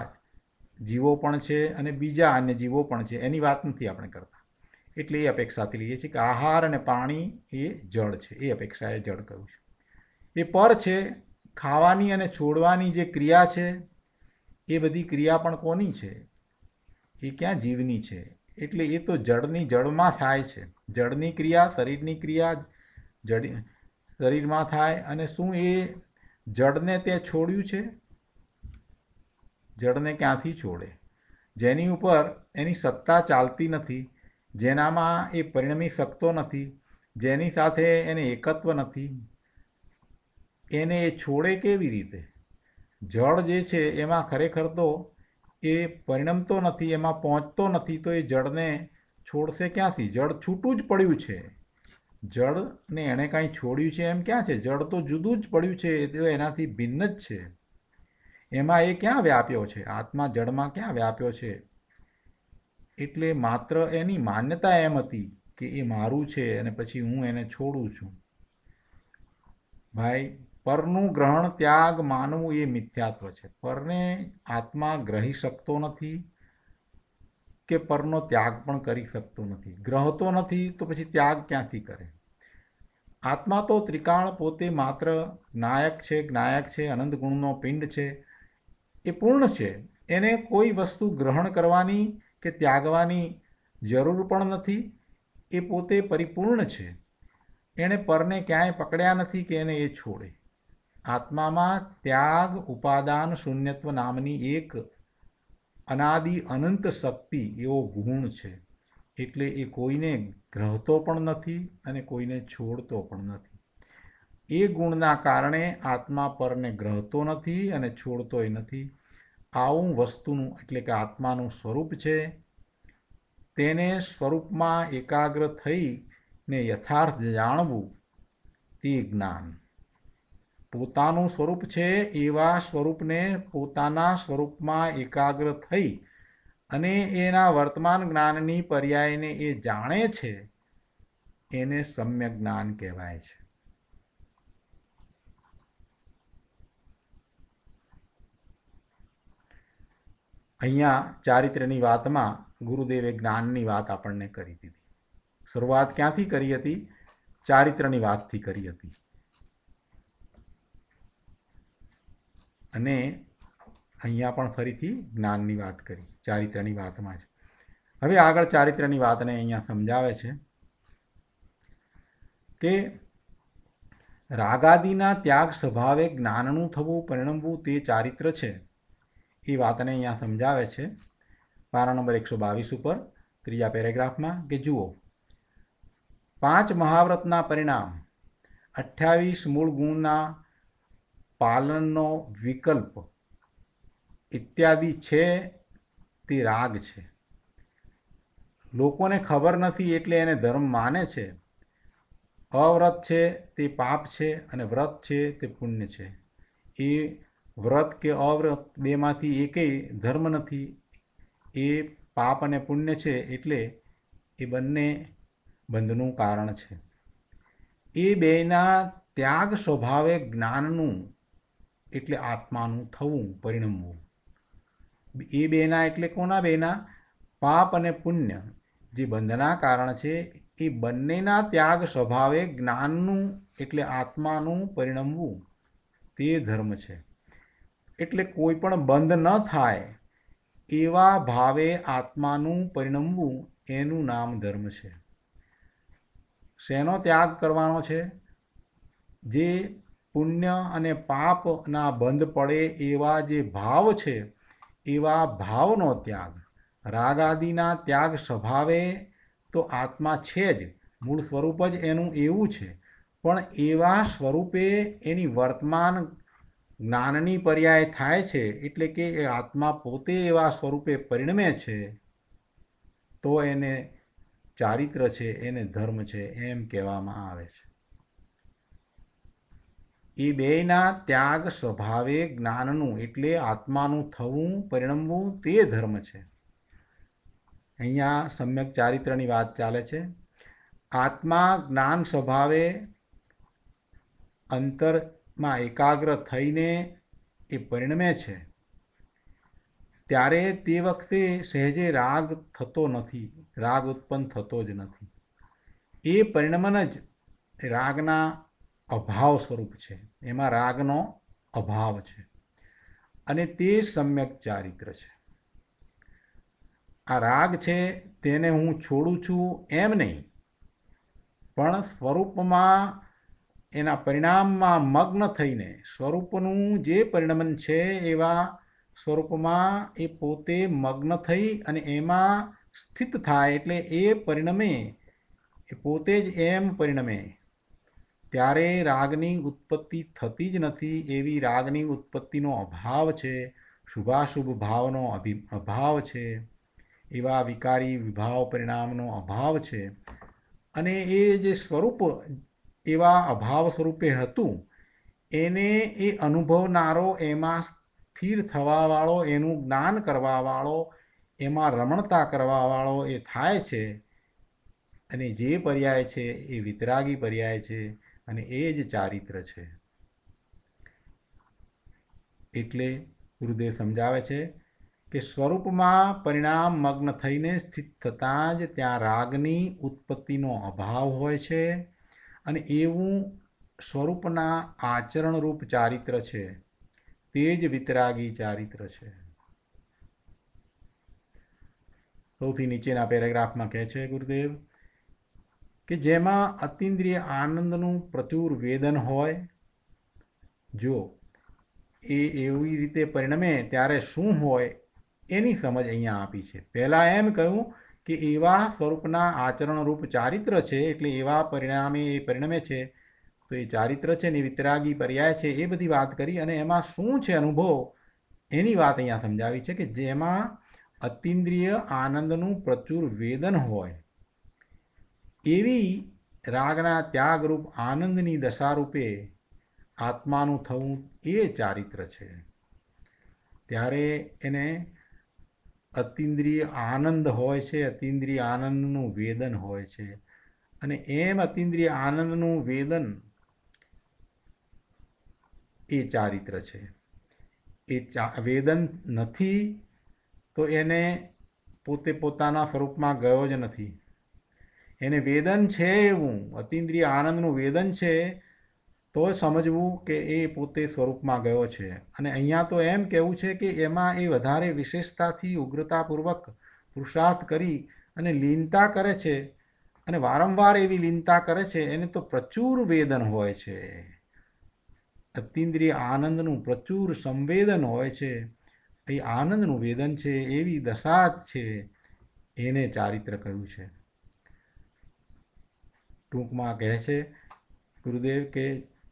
જીવો પણ છે અને બીજા અન્ય જીવો પણ છે, એની વાત નથી આપણે કરતા. એટલે એ અપેક્ષાથી લઈએ છીએ કે આહાર અને પાણી એ જળ છે, એ અપેક્ષાએ જળ કહ્યું છે. એ પર છે, ખાવાની અને છોડવાની જે ક્રિયા છે એ બધી ક્રિયા પણ કોની છે? એ ક્યાં જીવની છે. એટલે એ તો જળની જળમાં થાય છે. જળની ક્રિયા, શરીરની ક્રિયા શરીરમાં થાય. અને શું એ જળને તે છોડ્યું છે? જળને ક્યાંથી છોડે? જેની ઉપર એની સત્તા ચાલતી નથી, જેનામાં એ પરિણમી શકતો નથી, જેની સાથે એને એકત્વ નથી, એને એ છોડે કેવી રીતે? જળ જે છે એમાં ખરેખર તો એ પરિણમતો નથી, એમાં પહોંચતો નથી, તો એ જળને છોડશે ક્યાંથી? જળ છૂટું જ પડ્યું છે. જળને એણે કાંઈ છોડ્યું છે એમ ક્યાં છે? જળ તો જુદું જ પડ્યું છે, એ તો એનાથી ભિન્ન જ છે. એમાં એ ક્યાં વ્યાપ્યો છે? આત્મા જળમાં ક્યાં વ્યાપ્યો છે? એટલે માત્ર એની માન્યતા એમ હતી કે એ મારું છે અને પછી હું એને છોડું છું. ભાઈ, પરનું ગ્રહણ ત્યાગ માનવું એ મિથ્યાત્વ છે. પરને આત્મા ગ્રહી શકતો નથી કે પરનો ત્યાગ પણ કરી શકતો નથી. ગ્રહતો નથી તો પછી ત્યાગ ક્યાંથી કરે? આત્મા તો ત્રિકાળ પોતે માત્ર નાયક છે, જ્ઞાયક છે, અનંત ગુણનો પિંડ છે. એ પૂર્ણ છે. એને કોઈ વસ્તુ ગ્રહણ કરવાની કે ત્યાગવાની જરૂર પણ નથી. એ પોતે પરિપૂર્ણ છે. એણે પરને ક્યાંય પકડ્યા નથી કે એને એ છોડે. આત્મામાં ત્યાગ, ઉપાદાન, શૂન્યત્વ નામની એક અનાદિ અનંત શક્તિ, એવો ગુણ છે. એટલે એ કોઈને ગ્રહતો પણ નથી અને કોઈને છોડતો પણ નથી. એ ગુણના કારણે આત્મા પરને ગ્રહતો નથી અને છોડતોય નથી. આવું વસ્તુનું, એટલે કે આત્માનું સ્વરૂપ છે. તેને સ્વરૂપમાં એકાગ્ર થઈને યથાર્થ જાણવું તે જ્ઞાન. પોતાનું સ્વરૂપ છે એવા સ્વરૂપને પોતાના સ્વરૂપમાં એકાગ્ર થઈ અને એના વર્તમાન જ્ઞાનની પર્યાયને એ જાણે છે, એને સમ્યક જ્ઞાન કહેવાય છે. અહીંયા ચારિત્ર્યની વાતમાં ગુરુદેવે જ્ઞાનની વાત આપણને કરી દીધી. શરૂઆત ક્યાંથી કરી હતી? ચારિત્ર્યની વાતથી કરી હતી. અને અહીંયા પણ ફરીથી જ્ઞાનની વાત કરી, ચારિત્ર્યની વાતમાં જ. હવે આગળ ચારિત્ર્યની વાતને અહીંયા સમજાવે છે કે રાગાદિના ત્યાગ સ્વભાવે જ્ઞાનનું થવું, પરિણમવું તે ચારિત્ર્ય છે. એ વાતને અહીંયા સમજાવે છે પાના નંબર 122 ઉપર ત્રીજા પેરેગ્રાફમાં કે જુઓ, 5 મહાવ્રતના પરિણામ 28 મૂળ ગુણના પાલનનો વિકલ્પ ઇત્યાદિ છે તે રાગ છે. લોકોને ખબર નથી એટલે એને ધર્મ માને છે. અવ્રત છે તે પાપ છે અને વ્રત છે તે પુણ્ય છે. એ વ્રત કે અવ્રત બેમાંથી એકેય ધર્મ નથી, એ પાપ અને પુણ્ય છે. એટલે એ બંને બંધનું કારણ છે. એ બેના ત્યાગ સ્વભાવે જ્ઞાનનું, એટલે આત્માનું થવું, પરિણમવું. એ બેના એટલે કોના બેના? પાપ અને પુણ્ય જે બંધના કારણ છે, એ બંનેના ત્યાગ સ્વભાવે જ્ઞાનનું, એટલે આત્માનું પરિણમવું તે ધર્મ છે. એટલે કોઈ પણ બંધ ન થાય એવા ભાવે આત્માનું પરિણમવું એનું નામ ધર્મ છે. શેનો ત્યાગ કરવાનો છે? જે પુણ્ય અને પાપના બંધ પડે એવા જે ભાવ છે એવા ભાવનો ત્યાગ. રાગ આદિના ત્યાગ સ્વભાવે તો આત્મા છે જ, મૂળ સ્વરૂપ જ એનું એવું છે, પણ એવા સ્વરૂપે એની વર્તમાન જ્ઞાનની પર્યાય થાય છે, એટલે કે એ આત્મા પોતે એવા સ્વરૂપે પરિણમે છે, તો એને ચારિત્ર છે, એને ધર્મ છે એમ કહેવામાં આવે છે. એ બેયના ત્યાગ સ્વભાવે જ્ઞાનનું એટલે આત્માનું થવું પરિણમવું તે ધર્મ છે. અહીંયા સમ્યક ચારિત્રની વાત ચાલે છે. આત્મા જ્ઞાન સ્વભાવે અંતરમાં એકાગ્ર થઈને એ પરિણમે છે, ત્યારે તે વખતે સહેજે રાગ થતો નથી, રાગ ઉત્પન્ન થતો જ નથી. એ પરિણમન જ રાગના અભાવ સ્વરૂપ છે, એમાં રાગનો અભાવ છે, અને તે સમ્યક ચારિત્ર છે. આ રાગ છે તેને હું છોડું છું એમ નહીં, પણ સ્વરૂપમાં એના પરિણામમાં મગ્ન થઈને સ્વરૂપનું જે પરિણમન છે એવા સ્વરૂપમાં એ પોતે મગ્ન થઈ અને એમાં સ્થિત થાય, એટલે એ પરિણમે, એ પોતે જ એમ પરિણમે, ત્યારે રાગની ઉત્પત્તિ થતી જ નથી. એવી રાગની ઉત્પત્તિનો અભાવ છે, શુભાશુભ ભાવનો અભાવ છે, એવા વિકારી વિભાવ પરિણામનો અભાવ છે. અને એ જે સ્વરૂપ એવા અભાવ સ્વરૂપે હતું એને એ અનુભવનારો, એમાં સ્થિર થવાવાળો, એનું જ્ઞાન કરવાવાળો, એમાં રમણતા કરવાવાળો એ થાય છે, અને જે પર્યાય છે એ વિતરાગી પર્યાય છે, અને એ જ ચારિત્ર છે. એટલે ગુરુદેવ સમજાવે છે કે સ્વરૂપમાં પરિણામ મગ્ન થઈને સ્થિત થતાં જ ત્યાં રાગની ઉત્પત્તિનો અભાવ હોય છે, અને એવું સ્વરૂપના આચરણરૂપ ચારિત્ર છે, તે જ વિતરાગી ચારિત્ર છે. સૌથી નીચેના પેરેગ્રાફમાં કહે છે ગુરુદેવ કે જેમાં અતિન્દ્રિય આનંદનું પ્રચુર વેદન હોય, જો એ એવી રીતે પરિણમે ત્યારે શું હોય એની સમજ અહીંયા આપી છે. પહેલાં એમ કહ્યું કે એવા સ્વરૂપના આચરણરૂપ ચારિત્ર છે, એટલે એવા પરિણામે એ પરિણમે છે, તો એ ચારિત્ર છે ને વિતરાગી પર્યાય છે, એ બધી વાત કરી. અને એમાં શું છે અનુભવ એની વાત અહીંયા સમજાવી છે કે જેમાં અતિન્દ્રિય આનંદનું પ્રચુર વેદન હોય એવી રાગના ત્યાગરૂપ આનંદની દશારૂપે આત્માનું થવું એ ચારિત્ર છે. ત્યારે એને અતિન્દ્રિય આનંદ હોય છે, અતિન્દ્રિય આનંદનું વેદન હોય છે, અને એમ અતિન્દ્રિય આનંદનું વેદન એ ચારિત્ર છે. એ વેદન નથી તો એને પોતે પોતાના સ્વરૂપમાં ગયો જ નથી. એને વેદન છે, એવું અતિન્દ્રિય આનંદનું વેદન છે, તો સમજવું કે એ પોતે સ્વરૂપમાં ગયો છે. અને અહીંયા તો એમ કહેવું છે કે એમાં એ વધારે વિશેષતાથી ઉગ્રતાપૂર્વક પુરુષાર્થ કરી અને લીનતા કરે છે, અને વારંવાર એવી લીનતા કરે છે, એને તો પ્રચુર વેદન હોય છે, અતિન્દ્રિય આનંદનું પ્રચુર સંવેદન હોય છે. એ આનંદનું વેદન છે, એવી દશા છે, એને ચારિત્ર કહ્યું છે. ટૂંકમાં કહે છે ગુરુદેવ કે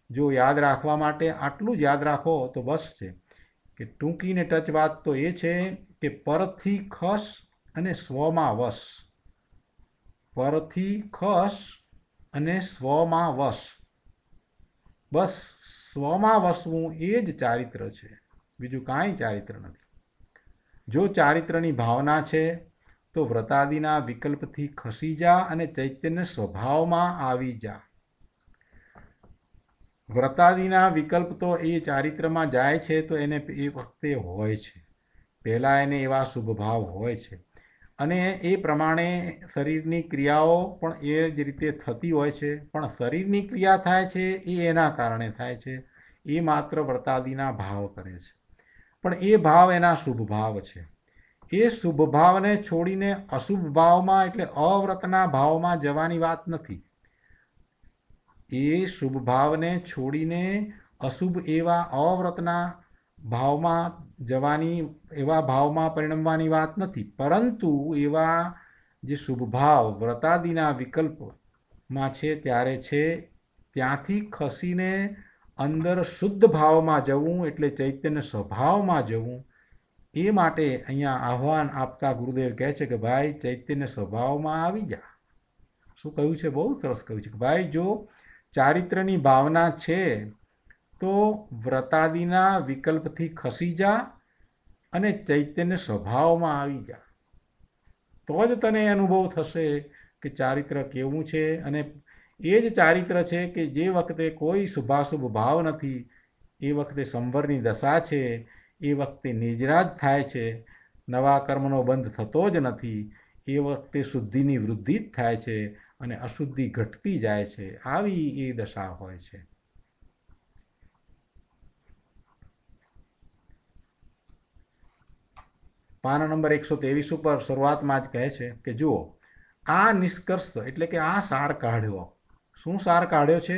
જો યાદ રાખવા માટે આટલું જ યાદ રાખો તો બસ છે. કે ટૂંકીને ટચ વાત તો એ છે કે પરથી ખસ અને સ્વમાં વશ, પરથી ખસ અને સ્વમાં વશ, બસ સ્વમાં વસવું એ જ ચારિત્ર છે, બીજું કાંઈ ચારિત્ર નથી. જો ચારિત્રની ભાવના છે તો વ્રતાદિના વિકલ્પથી ખસી જા અને ચૈતન્ય સ્વભાવમાં આવી જા. વ્રતાદિના વિકલ્પ તો એ ચારિત્રમાં જાય છે તો એને એ વખતે હોય છે, પહેલાં એને એવા શુભ ભાવ હોય છે, અને એ પ્રમાણે શરીરની ક્રિયાઓ પણ એ જ રીતે થતી હોય છે. પણ શરીરની ક્રિયા થાય છે એ એના કારણે થાય છે, એ માત્ર વ્રતાદિના ભાવ કરે છે, પણ એ ભાવ એના શુભ ભાવ છે. એ શુભ ભાવને છોડીને અશુભ ભાવમાં એટલે અવ્રતના ભાવમાં જવાની વાત નથી. એ શુભ ભાવને છોડીને અશુભ એવા અવ્રતના ભાવમાં જવાની, એવા ભાવમાં પરિણમવાની વાત નથી, પરંતુ એવા જે શુભ ભાવ વ્રતાદિના વિકલ્પમાં છે ત્યારે છે, ત્યાંથી ખસીને અંદર શુદ્ધ ભાવમાં જવું એટલે ચૈતન્ય સ્વભાવમાં જવું. એ માટે અહીંયા આહ્વાન આપતા ગુરુદેવ કહે છે કે ભાઈ ચૈતન્ય સ્વભાવમાં આવી જા. શું કહ્યું છે? બહુ સરસ કહ્યું છે કે ભાઈ જો ચારિત્ર્યની ભાવના છે તો વ્રતાદિના વિકલ્પથી ખસી જા અને ચૈતન્ય સ્વભાવમાં આવી જા. તો જ તને અનુભવ થશે કે ચારિત્ર્ય કેવું છે. અને એ જ ચારિત્ર્ય છે કે જે વખતે કોઈ શુભાશુભ ભાવ નથી, એ વખતે સંવરની દશા છે, એ વખતે નિજરાજ થાય છે, નવા કર્મનો બંધ થતો જ નથી, એ વખતે શુદ્ધિની વૃદ્ધિ જ થાય છે અને અશુદ્ધિ ઘટતી જાય છે. આવી એ દશા હોય છે. પાના નંબર 123 ઉપર શરૂઆતમાં જ કહે છે કે જુઓ, આ નિષ્કર્ષ એટલે કે આ સાર કાઢ્યો. શું સાર કાઢ્યો છે?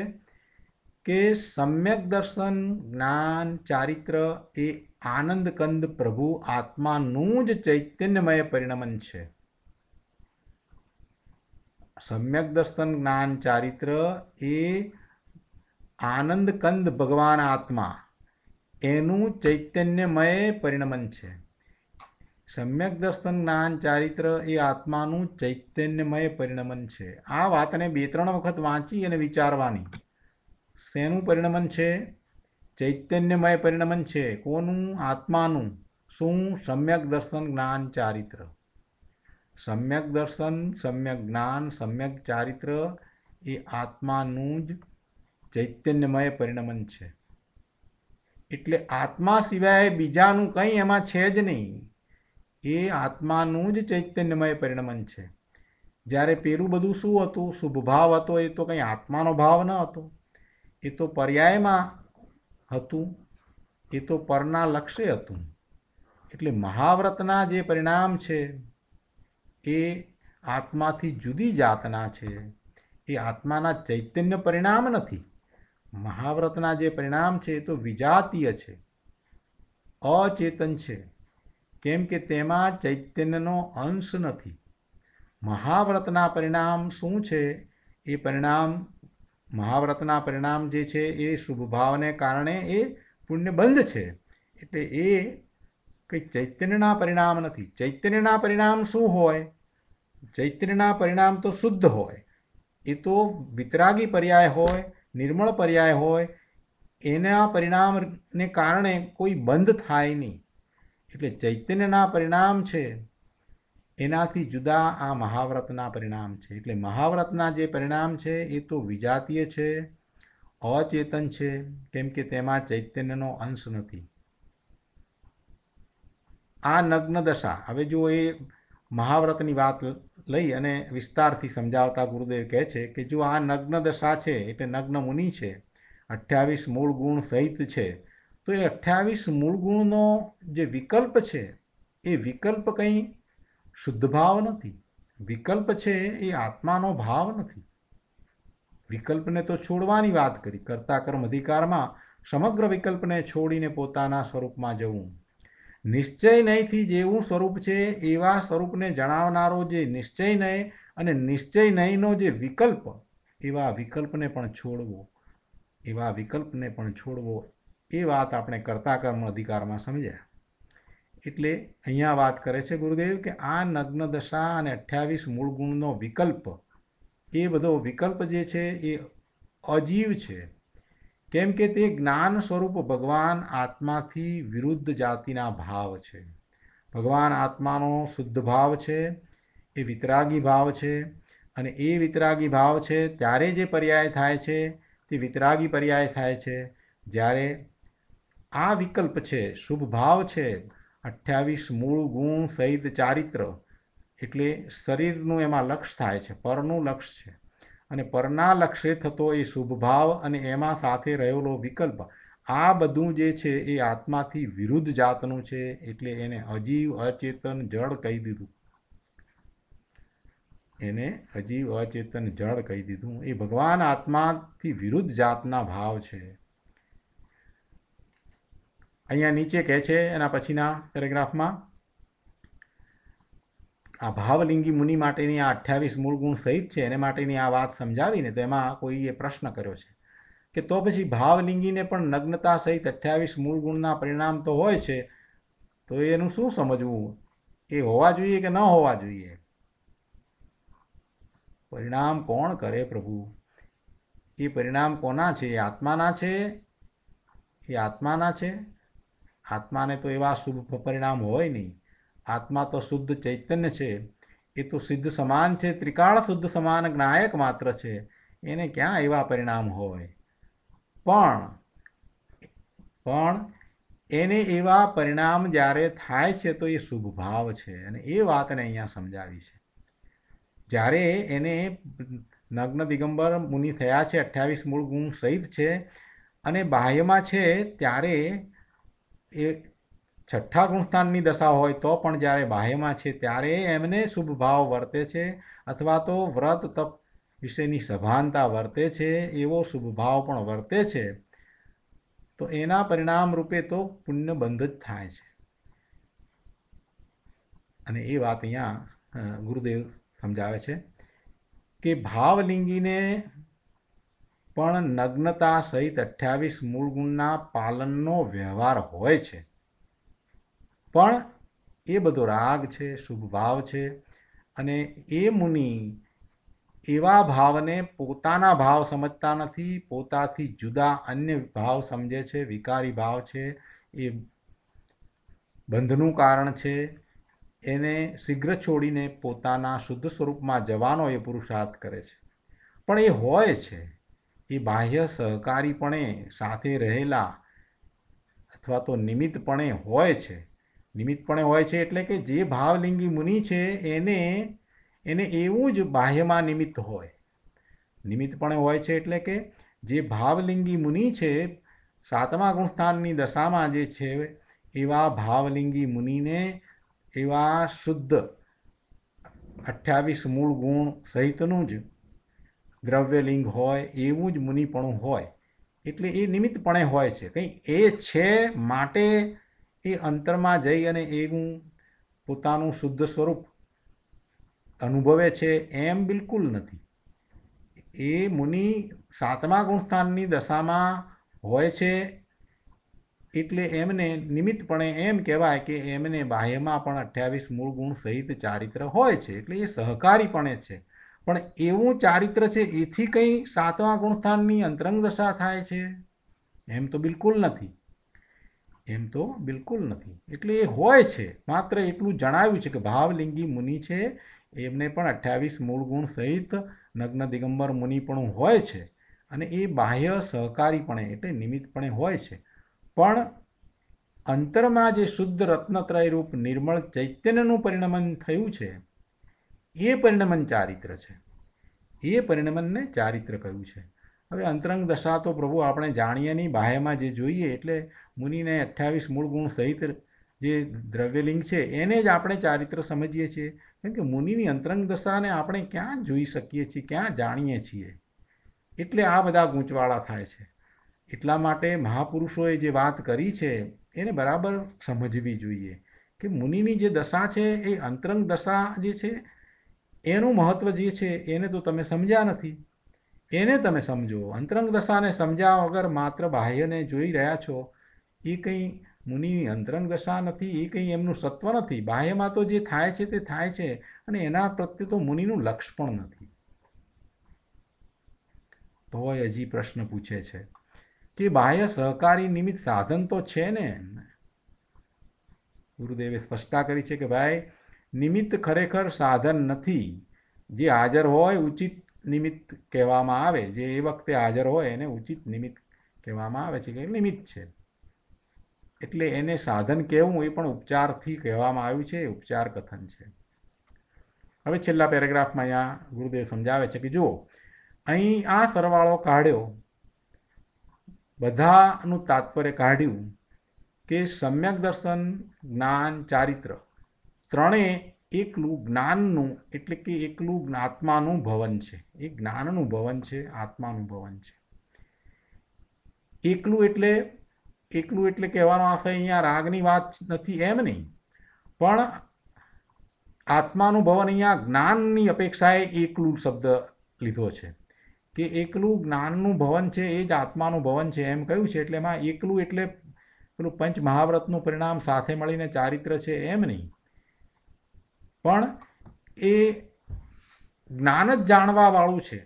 કે સમ્યક દર્શન, જ્ઞાન, ચારિત્ર એ આનંદ કંદ પ્રભુ આત્માનું જ ચૈતન્યમય પરિણમન છે. સમ્યક દર્શન, જ્ઞાન, ચારિત્ર એ આનંદ કંદ ભગવાન આત્મા એનું ચૈતન્યમય પરિણમન છે. સમ્યક દર્શન, જ્ઞાન, ચારિત્ર એ આત્માનું ચૈતન્યમય પરિણમન છે. આ વાતને 2-3 વખત વાંચી અને વિચારવાની. શેનું પરિણમન છે? ચૈતન્યમય પરિણમન છે. કોનું? આત્માનું. શું? સમ્યક દર્શન, જ્ઞાન, ચારિત્ર. સમ્યક દર્શન, સમ્યક જ્ઞાન, સમ્યક ચારિત્ર એ આત્માનું જ ચૈતન્યમય પરિણમન છે. એટલે આત્મા સિવાય બીજાનું કંઈ એમાં છે જ નહીં. એ આત્માનું જ ચૈતન્યમય પરિણમન છે. જ્યારે પેલું બધું શું હતું? શુભ ભાવ હતો. એ તો કંઈ આત્માનો ભાવ ન હતો, એ તો પર્યાયમાં હતું, એ તો પરના લક્ષ્ય હતું. એટલે મહાવ્રતના જે પરિણામ છે એ આત્માથી જુદી જાતના છે. એ આત્માના ચૈતન્ય પરિણામ નથી. મહાવ્રતના જે પરિણામ છે એ તો વિજાતીય છે, અચેતન છે. કેમ કે તેમાં ચૈતન્યનો અંશ નથી. મહાવ્રતના પરિણામ શું છે? એ પરિણામ, મહાવ્રતના પરિણામ જે છે એ શુભ ભાવને કારણે એ પુણ્યબંધ છે. એટલે એ કંઈ ચૈતન્યના પરિણામ નથી. ચૈતન્યના પરિણામ શું હોય? ચૈતન્યના પરિણામ તો શુદ્ધ હોય. એ તો વિતરાગી પર્યાય હોય, નિર્મળ પર્યાય હોય. એના પરિણામને કારણે કોઈ બંધ થાય નહીં. એટલે ચૈતન્યના પરિણામ છે એનાથી જુદા આ મહાવ્રતના પરિણામ છે. એટલે મહાવ્રતના જે પરિણામ છે એ તો વિજાતીય છે, અચેતન છે. કેમ કે તેમાં ચૈતન્યનો અંશ નથી. આ નગ્ન દશા, હવે જો એ મહાવ્રતની વાત લઈ અને વિસ્તારથી સમજાવતા ગુરુદેવ કહે છે કે જો આ નગ્ન દશા છે એટલે નગ્ન મુનિ છે, 28 મૂળ ગુણ સહિત છે, તો એ 28 મૂળ ગુણનો જે વિકલ્પ છે એ વિકલ્પ કંઈ શુદ્ધ ભાવ નથી. વિકલ્પ છે એ આત્માનો ભાવ નથી. વિકલ્પને તો છોડવાની વાત કરી. કર્તા કર્મ અધિકારમાં સમગ્ર વિકલ્પને છોડીને પોતાના સ્વરૂપમાં જવું. નિશ્ચય નયથી જેવું સ્વરૂપ છે એવા સ્વરૂપને જણાવનારો જે નિશ્ચય નય અને નિશ્ચય નયનો જે વિકલ્પ, એવા વિકલ્પને પણ છોડવો, એવા વિકલ્પને પણ છોડવો. એ વાત આપણે કર્તા કર્મ અધિકારમાં સમજ્યા. એટલે અહીંયા વાત કરે છે ગુરુદેવ કે આ નગ્ન દશા અને 28 મૂળ ગુણનો વિકલ્પ, એ બધો વિકલ્પ જે છે એ અજીવ છે. કેમ કે તે જ્ઞાન સ્વરૂપ ભગવાન આત્માથી વિરુદ્ધ જાતિના ભાવ છે. ભગવાન આત્માનો શુદ્ધ ભાવ છે, એ વિતરાગી ભાવ છે. અને એ વિતરાગી ભાવ છે ત્યારે જે પર્યાય થાય છે તે વિતરાગી પર્યાય થાય છે જ્યારે આ વિકલ્પ છે, શુભ ભાવ છે, 28 મૂળ ગુણ સહિત ચારિત્ર, એટલે શરીરનું એમાં લક્ષ થાય છે, પરનું લક્ષ છે. અને પરના લક્ષ્ય થતો એ શુભ ભાવ અને એમાં સાથે રહેલો વિકલ્પ, આ બધું જે છે એ આત્માથી વિરુદ્ધ જાતનું છે, એટલે એને અજીવ અચેતન જળ કહી દીધું. એને અજીવ અચેતન જળ કહી દીધું. એ ભગવાન આત્માથી વિરુદ્ધ જાતના ભાવ છે. અહીંયા નીચે કહે છે એના પછીના પેરેગ્રાફમાં, આ ભાવલિંગી મુનિ માટેની આ 28 મૂળ ગુણ સહિત છે એને માટેની આ વાત સમજાવીને તો એમાં કોઈએ પ્રશ્ન કર્યો છે કે તો પછી ભાવલિંગીને પણ નગ્નતા સહિત 28 મૂળ ગુણના પરિણામ તો હોય છે, તો એનું શું સમજવું? એ હોવા જોઈએ કે ન હોવા જોઈએ? પરિણામ કોણ કરે પ્રભુ? એ પરિણામ કોના છે? એ આત્માના છે. એ આત્માના છે. આત્માને તો એવા શુભ પરિણામ હોય નહીં. આત્મા તો શુદ્ધ ચૈતન્ય છે. એ તો સિદ્ધ સમાન છે, ત્રિકાળ શુદ્ધ સમાન જ્ઞાયક માત્ર છે. એને ક્યાં એવા પરિણામ હોય? પણ એને એવા પરિણામ જ્યારે થાય છે તો એ શુભ ભાવ છે, અને એ વાતને અહીંયા સમજાવી છે. જ્યારે એને નગ્ન દિગંબર મુનિ થયા છે, 28 મૂળ ગુણ સહિત છે, અને બાહ્યમાં છે ત્યારે એ છઠ્ઠા ગુણસ્થાનની દશા હોય તો પણ જ્યારે બાહ્યમાં છે ત્યારે એમને શુભ ભાવ વર્તે છે, અથવા તો વ્રત તપ વિશેની સભાનતા વર્તે છે, એવો શુભ ભાવ પણ વર્તે છે. તો એના પરિણામ રૂપે તો પુણ્યબંધ જ થાય છે. અને એ વાત અહીંયા ગુરુદેવ સમજાવે છે કે ભાવલિંગીને પણ નગ્નતા સહિત 28 મૂળ ગુણના પાલનનો વ્યવહાર હોય છે, પણ એ બધો રાગ છે, શુભ ભાવ છે. અને એ મુનિ એવા ભાવને પોતાના ભાવ સમજતા નથી, પોતાથી જુદા અન્ય ભાવ સમજે છે, વિકારી ભાવ છે, એ બંધનું કારણ છે. એને શીઘ્ર છોડીને પોતાના શુદ્ધ સ્વરૂપમાં જવાનો એ પુરુષાર્થ કરે છે. પણ એ હોય છે, એ બાહ્ય સહકારીપણે સાથે રહેલા અથવા તો નિમિત્તપણે હોય છે. નિમિત્તપણે હોય છે એટલે કે જે ભાવલિંગી મુનિ છે એને એવું જ બાહ્યમાં નિમિત્ત હોય. નિમિત્તપણે હોય છે એટલે કે જે ભાવલિંગી મુનિ છે, 7મા ગુણસ્થાનની દશામાં જે છે, એવા ભાવલિંગી મુનિને એવા શુદ્ધ 28 મૂળ ગુણ સહિતનું જ દ્રવ્યલિંગ હોય, એવું જ મુનિપણું હોય. એટલે એ નિમિત્તપણે હોય છે. કંઈ એ છે માટે એ અંતરમાં જઈ અને એવું પોતાનું શુદ્ધ સ્વરૂપ અનુભવે છે એમ બિલકુલ નથી. એ મુનિ 7મા ગુણસ્થાનની દશામાં હોય છે, એટલે એમને નિમિત્તપણે એમ કહેવાય કે એમને બાહ્યમાં પણ 28 મૂળ ગુણ સહિત ચારિત્ર હોય છે, એટલે એ સહકારીપણે છે. પણ એવું ચારિત્ર છે એથી કંઈ 7મા ગુણસ્થાનની અંતરંગ દશા થાય છે એમ તો બિલકુલ નથી. એમ તો બિલકુલ નથી. એટલે એ હોય છે, માત્ર એટલું જણાવ્યું છે કે ભાવલિંગી મુનિ છે, એમને પણ 28 મૂળ ગુણ સહિત નગ્ન દિગંબર મુનિ પણ હોય છે, અને એ બાહ્ય સહકારીપણે એટલે નિમિત્તપણે હોય છે. પણ અંતરમાં જે શુદ્ધ રત્નત્રય રૂપ નિર્મળ ચૈતન્યનું પરિણમન થયું છે, એ પરિણમન ચારિત્ર છે. એ પરિણમનને ચારિત્ર કહ્યું છે. હવે અંતરંગ દશા તો પ્રભુ આપણે જાણીએ નહીં, બાહ્યમાં જે જોઈએ એટલે મુનિને 28 મૂળ ગુણ સહિત જે દ્રવ્યલિંગ છે એને જ આપણે ચારિત્ર સમજીએ છીએ. કેમ કે મુનિની અંતરંગ દશાને આપણે ક્યાં જોઈ શકીએ છીએ, ક્યાં જાણીએ છીએ? એટલે આ બધા ગૂંચવાળા થાય છે. એટલા માટે મહાપુરુષોએ જે વાત કરી છે એને બરાબર સમજવી જોઈએ કે મુનિની જે દશા છે એ અંતરંગ દશા જે છે એનું મહત્ત્વ જે છે એને તો તમે સમજ્યા નથી. એને તમે સમજો. અંતરંગ દશાને સમજ્યા વગર માત્ર બાહ્યને જોઈ રહ્યા છો, એ કંઈ મુનિની અંતરંગ દશા નથી, એ કંઈ એમનું સત્વ નથી. બાહ્યમાં તો જે થાય છે તે થાય છે, અને એના પ્રત્યે તો મુનિનું લક્ષ પણ નથી. તોય હજી પ્રશ્ન પૂછે છે કે બાહ્ય સહકારી નિમિત્ત સાધન તો છે ને? ગુરુદેવે સ્પષ્ટતા કરી છે કે ભાઈ, નિમિત્ત ખરેખર સાધન નથી. જે હાજર હોય ઉચિત નિમિત્ત કહેવામાં આવે, જે એ વખતે હાજર હોય એને ઉચિત નિમિત્ત કહેવામાં આવે છે કે નિમિત્ત છે. એટલે એને સાધન કહેવું એ પણ ઉપચારથી કહેવામાં આવ્યું છે, એ ઉપચાર કથન છે. હવે છેલ્લા પેરેગ્રાફમાં અહીંયા ગુરુદેવ સમજાવે છે કે જુઓ, અહીં આ સરવાળો કાઢ્યો બધાનું તાત્પર્ય કાઢ્યું કે સમ્યક દર્શન, જ્ઞાન, ચારિત્ર ત્રણેય એકલું જ્ઞાનનું એટલે કે એકલું આત્માનું ભવન છે. એ જ્ઞાનનું ભવન છે, આત્માનું ભવન છે. એકલું એટલે કહેવાનો આશય અહીંયા રાગની વાત નથી એમ નહીં, પણ આત્માનું ભવન અહીંયા જ્ઞાનની અપેક્ષાએ એકલું શબ્દ લીધો છે કે એકલું જ્ઞાનનું ભવન છે એ જ આત્માનું ભવન છે એમ કહ્યું છે. એટલે એમાં એકલું એટલે પેલું પંચ મહાવ્રતનું પરિણામ સાથે મળીને ચારિત્ર છે એમ નહીં, પણ એ જ્ઞાન જ જાણવાવાળું છે,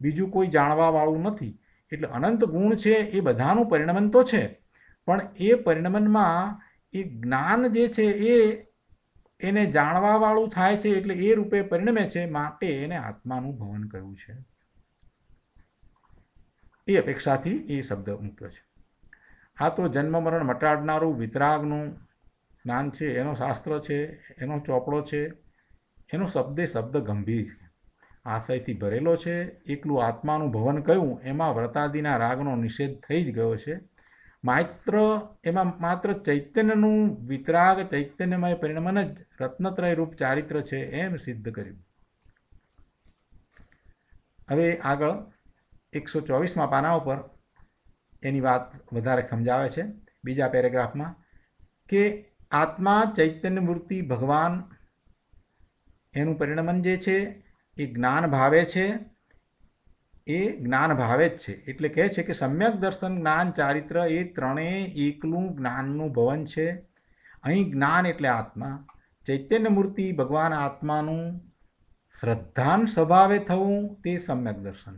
બીજું કોઈ જાણવાવાળું નથી. એટલે અનંત ગુણ છે એ બધાનું પરિણમન તો છે, પણ એ પરિણમનમાં એ જ્ઞાન જે છે એને જાણવાવાળું થાય છે, એટલે એ રૂપે પરિણમે છે, માટે એને આત્માનું ભવન કહ્યું છે. એ અપેક્ષાથી એ શબ્દ મૂક્યો છે. આ તો જન્મ મરણ મટાડનારું વિતરાગનું જ્ઞાન છે, એનો શાસ્ત્ર છે, એનો ચોપડો છે, એનો શબ્દે શબ્દ ગંભીર છે, આશયથી ભરેલો છે. એકલું આત્માનું ભવન કહ્યું એમાં વ્રતાદિના રાગનો નિષેધ થઈ જ ગયો છે. એમાં માત્ર ચૈતન્યનું વિતરાગ ચૈતન્યમય પરિણમન જ રત્નત્રય રૂપ ચારિત્ર છે એમ સિદ્ધ કર્યું. હવે આગળ 124મા પાના ઉપર એની વાત વધારે સમજાવે છે બીજા પેરેગ્રાફમાં કે આત્મા ચૈતન્ય મૂર્તિ ભગવાન એનું પરિણમન જે છે એ જ્ઞાન ભાવે છે, એ જ્ઞાન ભાવે જ છે. એટલે કહે છે કે સમ્યક દર્શન, જ્ઞાન, ચારિત્ર એ ત્રણેય એકલું જ્ઞાનનું ભવન છે. અહીં જ્ઞાન એટલે આત્મા, ચૈતન્ય મૂર્તિ ભગવાન આત્માનું શ્રદ્ધાન સ્વભાવે થવું તે સમ્યક દર્શન.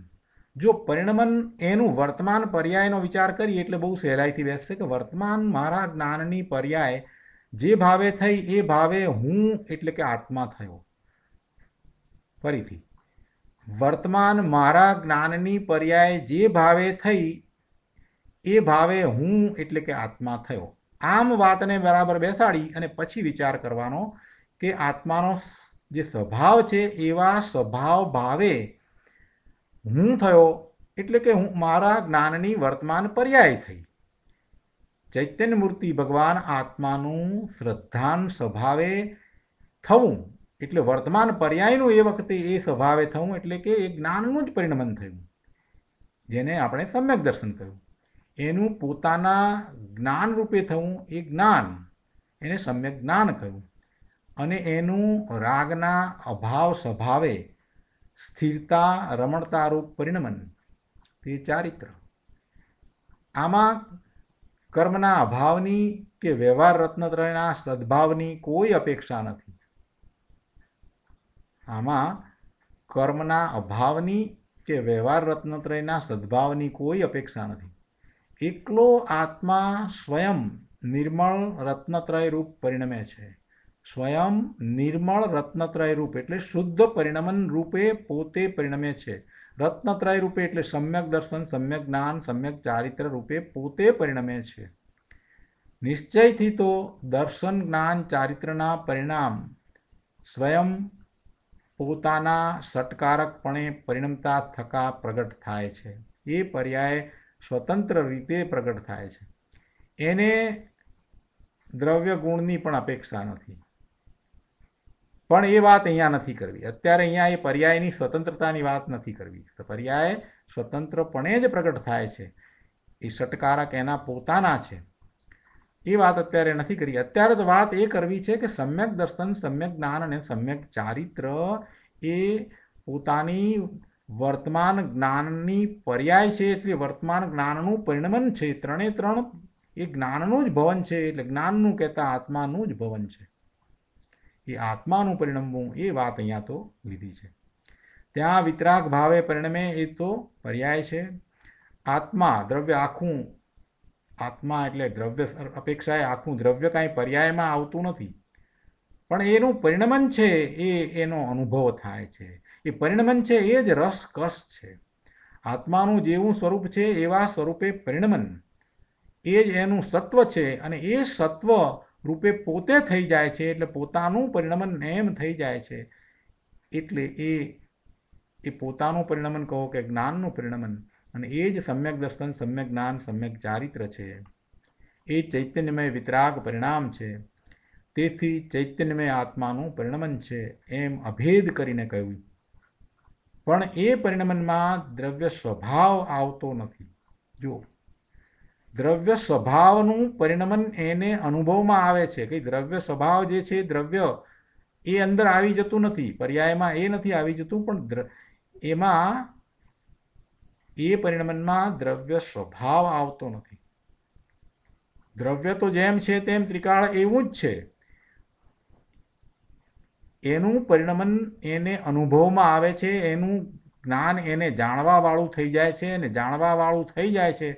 જો પરિણમન એનું વર્તમાન પર્યાયનો વિચાર કરીએ એટલે બહુ સહેલાઈથી બેસશે કે વર્તમાન મારા જ્ઞાનની પર્યાય જે ભાવે થઈ એ ભાવે હું એટલે કે આત્મા થયો. ફરીથી, વર્તમાન મારા જ્ઞાનની પર્યાય જે ભાવે થઈ એ ભાવે હું એટલે કે આત્મા થયો. આમ વાતને બરાબર બેસાડી અને પછી વિચાર કરવાનો કે આત્માનો જે સ્વભાવ છે એવા સ્વભાવ ભાવે હું થયો એટલે કે હું મારા જ્ઞાનની વર્તમાન પર્યાય થઈ. ચૈતન્ય મૂર્તિ ભગવાન આત્માનું શ્રદ્ધાન સ્વભાવે થવું એટલે વર્તમાન પર્યાયનું એ વખતે એ સ્વભાવે થવું એટલે કે એ જ્ઞાનનું જ પરિણમન થયું, જેને આપણે સમ્યક દર્શન કહ્યું. એનું પોતાના જ્ઞાન રૂપે થવું એ જ્ઞાન, એને સમ્યક જ્ઞાન કહ્યું. અને એનું રાગના અભાવ સ્વભાવે સ્થિરતા રમણતારૂપ પરિણમન તે ચારિત્ર. આમાં કર્મના અભાવની કે વ્યવહાર રત્નત્રયના સદભાવની કોઈ અપેક્ષા નથી. આમાં કર્મના અભાવની કે વ્યવહાર રત્નત્રયના સદભાવની કોઈ અપેક્ષા નથી. એકલો આત્મા સ્વયં નિર્મળ રત્નત્રય રૂપ પરિણમે છે. સ્વયં નિર્મળ રત્નત્રય રૂપ એટલે શુદ્ધ પરિણમન રૂપે પોતે પરિણમે છે. રત્નત્રય રૂપે એટલે સમ્યક દર્શન, સમ્યક જ્ઞાન, સમ્યક ચારિત્ર રૂપે પોતે પરિણમે છે. નિશ્ચયથી તો દર્શન, જ્ઞાન, ચારિત્રના પરિણામ સ્વયં પોતાના સટકારકપણે પરિણમતા થકા પ્રગટ થાય છે. એ પર્યાય સ્વતંત્ર રીતે પ્રગટ થાય છે. એને દ્રવ્ય ગુણની પણ અપેક્ષા નથી. પણ એ વાત અહીંયા નથી કરવી. અત્યારે અહીંયા એ પર્યાયની સ્વતંત્રતાની વાત નથી કરવી. પર્યાય સ્વતંત્રપણે જ પ્રગટ થાય છે. એ સટકારક એના પોતાના છે. એ વાત અત્યારે નથી કરી. અત્યારે તો વાત એ કરવી છે કે સમ્યક દર્શન, સમ્યક જ્ઞાન અને સમ્યક ચારિત્ર એ પોતાની વર્તમાન જ્ઞાનની પર્યાય છે, એટલે વર્તમાન જ્ઞાનનું પરિણમન છે. ત્રણે ત્રણ એ જ્ઞાનનું જ ભવન છે. એટલે જ્ઞાનનું કહેતા આત્માનું જ ભવન છે. એ આત્માનું પરિણમવું એ વાત અહીંયા તો લીધી છે. ત્યાં વિતરાગ ભાવે પરિણમે એ તો પર્યાય છે. આત્મા દ્રવ્ય આખું, આત્મા એટલે દ્રવ્ય અપેક્ષાએ આખું દ્રવ્ય કાંઈ પર્યાયમાં આવતું નથી, પણ એનું પરિણમન છે એ એનો અનુભવ થાય છે. એ પરિણમન છે એ જ રસકસ છે. આત્માનું જેવું સ્વરૂપ છે એવા સ્વરૂપે પરિણમન એ જ એનું સત્વ છે. અને એ સત્વ રૂપે પોતે થઈ જાય છે. એટલે પોતાનું પરિણમન એમ થઈ જાય છે. એટલે એ પોતાનું પરિણમન કહો કે જ્ઞાનનું પરિણમન અને એ જ સમ્યક દર્શન, સમ્યક જ્ઞાન, સમ્યક ચારિત્ર છે. એ ચૈતન્યમય વિતરાગ પરિણામ છે. તેથી ચૈતન્યમય આત્માનું પરિણમન છે એમ અભેદ કરીને કહ્યું. પણ એ પરિણમનમાં દ્રવ્ય સ્વભાવ આવતો નથી. જો દ્રવ્ય સ્વભાવનું પરિણમન એને અનુભવમાં આવે છે કે દ્રવ્ય સ્વભાવ જે છે દ્રવ્ય એ અંદર આવી જતું નથી, પર્યાયમાં એ નથી આવી જતું, પણ એમાં એ પરિણમનમાં દ્રવ્ય સ્વભાવ આવતો નથી. દ્રવ્ય તો જેમ છે તેમ ત્રિકાળ એવું જ છે. એનું પરિણમન એને અનુભવમાં આવે છે, એનું જ્ઞાન એને જાણવાવાળું થઈ જાય છે, અને જાણવાવાળું થઈ જાય છે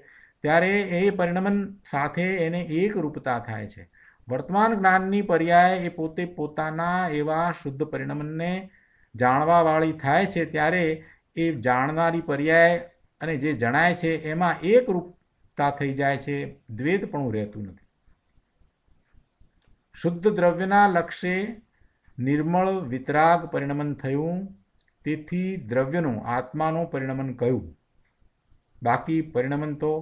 ત્યારે એ પરિણમન સાથે એને એક રૂપતા થાય છે. વર્તમાન જ્ઞાનની પર્યાય એ પોતે પોતાના એવા શુદ્ધ પરિણમનને જાણવાવાળી થાય છે ત્યારે એ જાણનારી પર્યાય અને જે જણાય છે એમાં એક રૂપતા થઈ જાય છે, દ્વૈતપણું રહેતું નથી. શુદ્ધ દ્રવ્યના લક્ષ્ય નિર્મળ વિતરાગ પરિણમન થયું, તેથી દ્રવ્યનું આત્માનું પરિણમન કહ્યું. બાકી પરિણમન તો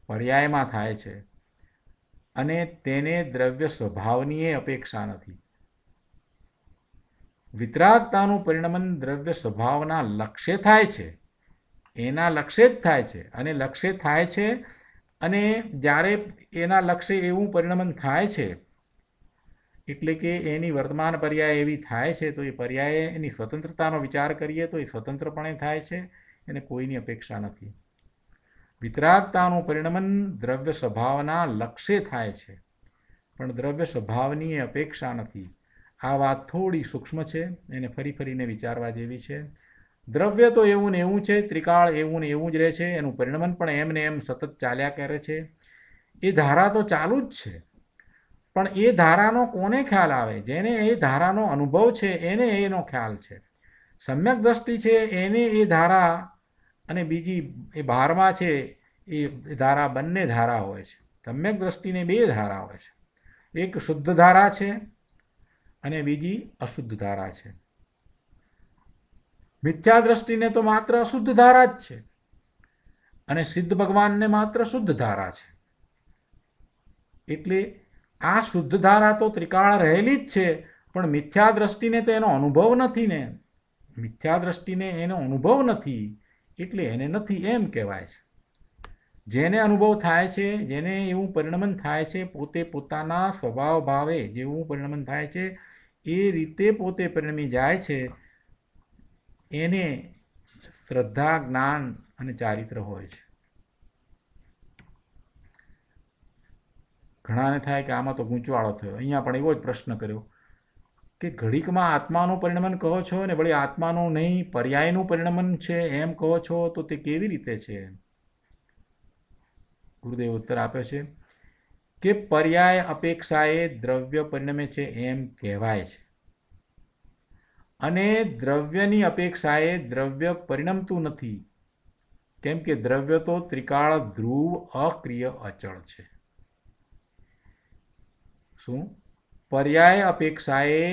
પર્યાયમાં થાય છે અને તેને દ્રવ્ય સ્વભાવની અપેક્ષા નથી. વિતરાગતાનું પરિણમન દ્રવ્ય સ્વભાવના લક્ષ્ય થાય છે, એના લક્ષ્ય જ થાય છે. અને લક્ષ્ય થાય છે અને જ્યારે એના લક્ષ્ય એવું પરિણમન થાય છે એટલે કે એની વર્તમાન પર્યાય એવી થાય છે તો એ પર્યાય એની સ્વતંત્રતાનો વિચાર કરીએ તો એ સ્વતંત્રપણે થાય છે, એને કોઈની અપેક્ષા નથી. વિતરાગતાનું પરિણમન દ્રવ્ય સ્વભાવના લક્ષ્ય થાય છે પણ દ્રવ્ય સ્વભાવની અપેક્ષા નથી. આ વાત થોડી સૂક્ષ્મ છે, એને ફરી ફરીને વિચારવા જેવી છે. દ્રવ્ય તો એવું ને એવું છે, ત્રિકાળ એવું ને એવું જ રહે છે, એનું પરિણમન પણ એમ ને એમ સતત ચાલ્યા કરે છે. એ ધારા તો ચાલુ જ છે, પણ એ ધારાનો કોને ખ્યાલ આવે? જેને એ ધારાનો અનુભવ છે એને એનો ખ્યાલ છે. સમ્યક દ્રષ્ટિ છે એને એ ધારા અને બીજી એ બહારમાં છે એ ધારા, બંને ધારા હોય છે. સમ્યક દ્રષ્ટિને બે ધારા હોય છે, એક શુદ્ધ ધારા છે અને બીજી અશુદ્ધ ધારા છે. મિથ્યા દ્રષ્ટિને તો માત્ર અશુદ્ધ ધારા જ છે અને સિદ્ધ ભગવાનને માત્ર શુદ્ધ ધારા છે. એટલે આ શુદ્ધ ધારા તો ત્રિકાળ રહેલી જ છે, પણ મિથ્યા દ્રષ્ટિને તો એનો અનુભવ નથી ને. મિથ્યા દ્રષ્ટિને એનો અનુભવ નથી એટલે એને નથી એમ કહેવાય છે. જેને અનુભવ થાય છે, જેને એવું પરિણમન થાય છે, પોતે પોતાના સ્વભાવ ભાવે જેવું પરિણમન થાય છે એ રીતે પોતે પરિણમી જાય છે, એને શ્રદ્ધા, જ્ઞાન અને ચારિત્ર હોય છે. ઘણાને થાય કે આમાં તો ગૂંચવાળો થયો. અહીંયા પણ એવો જ પ્રશ્ન કર્યો કે ઘડીકમાં આત્માનું પરિણમન કહો છો ને વળી આત્માનું નહીં પર્યાયનું પરિણમન છે એમ કહો છો, તો તે કેવી રીતે છે? ગુરુદેવ ઉત્તર આપ્યો છે કે પર્યાય અપેક્ષાએ દ્રવ્ય પરિણમે છે એમ કહેવાય છે, અને દ્રવ્યની અપેક્ષાએ દ્રવ્ય પરિણમતું નથી, કેમ કે દ્રવ્ય તો ત્રિકાળ ધ્રુવ અક્રિય અચળ છે. શું? પર્યાય અપેક્ષાએ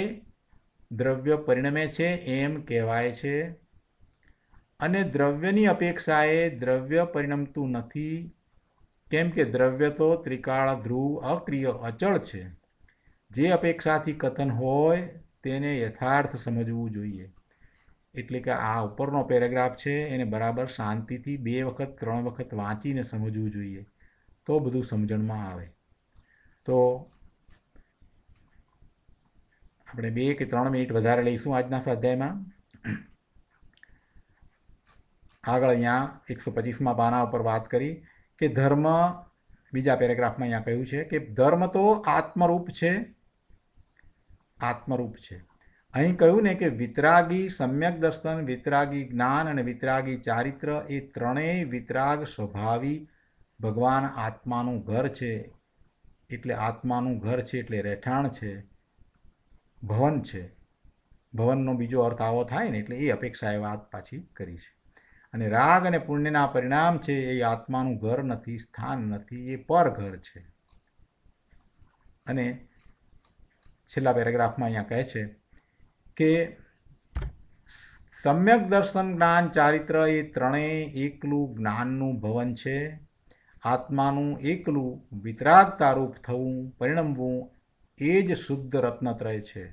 દ્રવ્ય પરિણમે છે એમ કહેવાય છે, અને દ્રવ્યની અપેક્ષાએ દ્રવ્ય પરિણમતું નથી, કેમ કે દ્રવ્ય તો ત્રિકાળ ધ્રુવ અક્રિય અચળ છે. જે અપેક્ષાથી કથન હોય તેને યથાર્થ સમજવું જોઈએ. એટલે કે આ ઉપરનો પેરેગ્રાફ છે એને બરાબર શાંતિથી 2 વખત 3 વખત વાંચીને સમજવું જોઈએ, તો બધું સમજણમાં આવે. તો આપણે 2 કે 3 મિનિટ વધારે લઈશું આજના સ્વાધ્યાયમાં. આગળ અહીંયા 125માં પાના ઉપર વાત કરી કે ધર્મ, બીજા પેરેગ્રાફમાં અહીંયા કહ્યું છે કે ધર્મ તો આત્મરૂપ છે, આત્મરૂપ છે. અહીં કહ્યું ને કે વિતરાગી સમ્યક દર્શન, વિતરાગી જ્ઞાન અને વિતરાગી ચારિત્ર એ ત્રણેય વિતરાગ સ્વભાવી ભગવાન આત્માનું ઘર છે. એટલે આત્માનું ઘર છે એટલે રહેઠાણ છે, ભવન છે. ભવનનો બીજો અર્થ આવો થાય ને એટલે એ અપેક્ષાએ વાત પાછી કરી છે. અને રાગ અને પુણ્યના પરિણામ છે એ આત્માનું ઘર નથી, સ્થાન નથી, એ પર ઘર છે. અને છેલ્લા પેરેગ્રાફમાં અહીંયા કહે છે કે સમ્યક દર્શન જ્ઞાન ચારિત્ર એ ત્રણેય એકલું જ્ઞાનનું ભવન છે. આત્માનું એકલું વિતરાગતારૂપ થવું, પરિણમવું એ જ શુદ્ધ રત્નત્રય છે.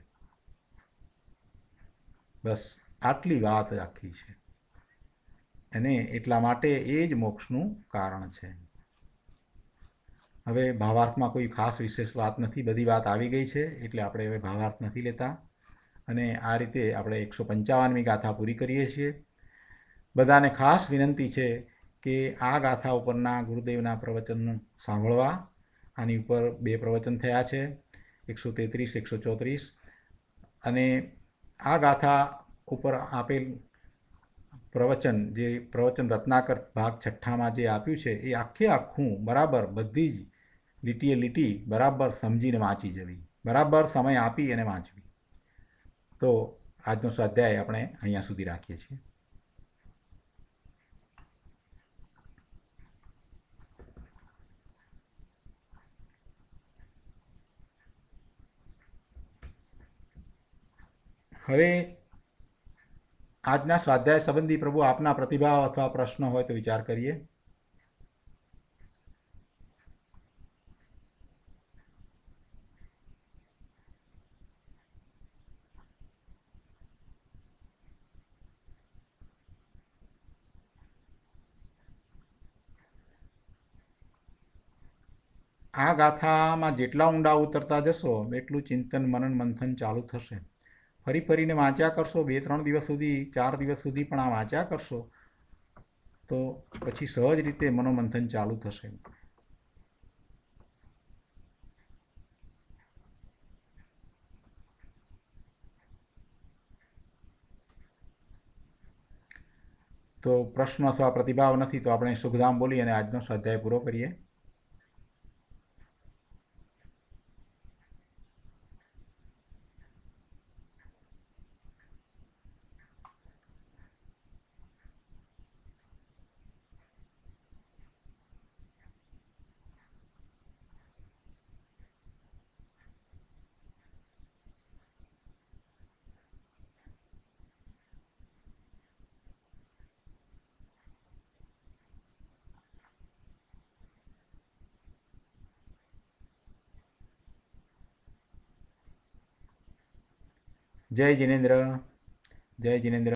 બસ આટલી વાત આખી છે. અને એટલા માટે એ જ મોક્ષનું કારણ છે. હવે ભાવાર્થમાં કોઈ ખાસ વિશેષ વાત નથી, બધી વાત આવી ગઈ છે, એટલે આપણે હવે ભાવાર્થ નથી લેતા. અને આ રીતે આપણે 155મી ગાથા પૂરી કરીએ છીએ. બધાને ખાસ વિનંતી છે કે આ ગાથા ઉપરના ગુરુદેવના પ્રવચનનું સાંભળવા. આની ઉપર 2 પ્રવચન થયા છે, 133, 134. અને આ ગાથા ઉપર આપેલ પ્રવચન, જે પ્રવચન રત્નાકર ભાગ 6માં જે આપ્યું છે, એ આખું બરાબર બધી જ લીટીએ લીટી બરાબર સમજીને વાંચી જવી, બરાબર સમય આપી અને વાંચવી. તો આજનો સ્વાધ્યાય આપણે અહીંયા સુધી રાખીએ છીએ. હવે આજના સ્વાધ્યાય સંબંધી પ્રભુ આપના પ્રતિભાવ અથવા પ્રશ્નો હોય તો વિચાર કરીએ. આ ગાથામાં જેટલા ઊંડા ઉતરતા જશો એટલું ચિંતન, મનન, મંથન ચાલુ થશે. ફરી ફરીને વાંચ્યા કરશો, 2-3 દિવસ સુધી, 4 દિવસ સુધી પણ આ વાંચ્યા કરશો તો પછી સહજ રીતે મનોમંથન ચાલુ થશે. તો પ્રશ્ન અથવા પ્રતિભાવ નથી તો આપણે શુભધામ બોલી અને આજનો સ્વાધ્યાય પૂરો કરીએ. જય જિનેન્દ્ર. જય જિનેન્દ્ર.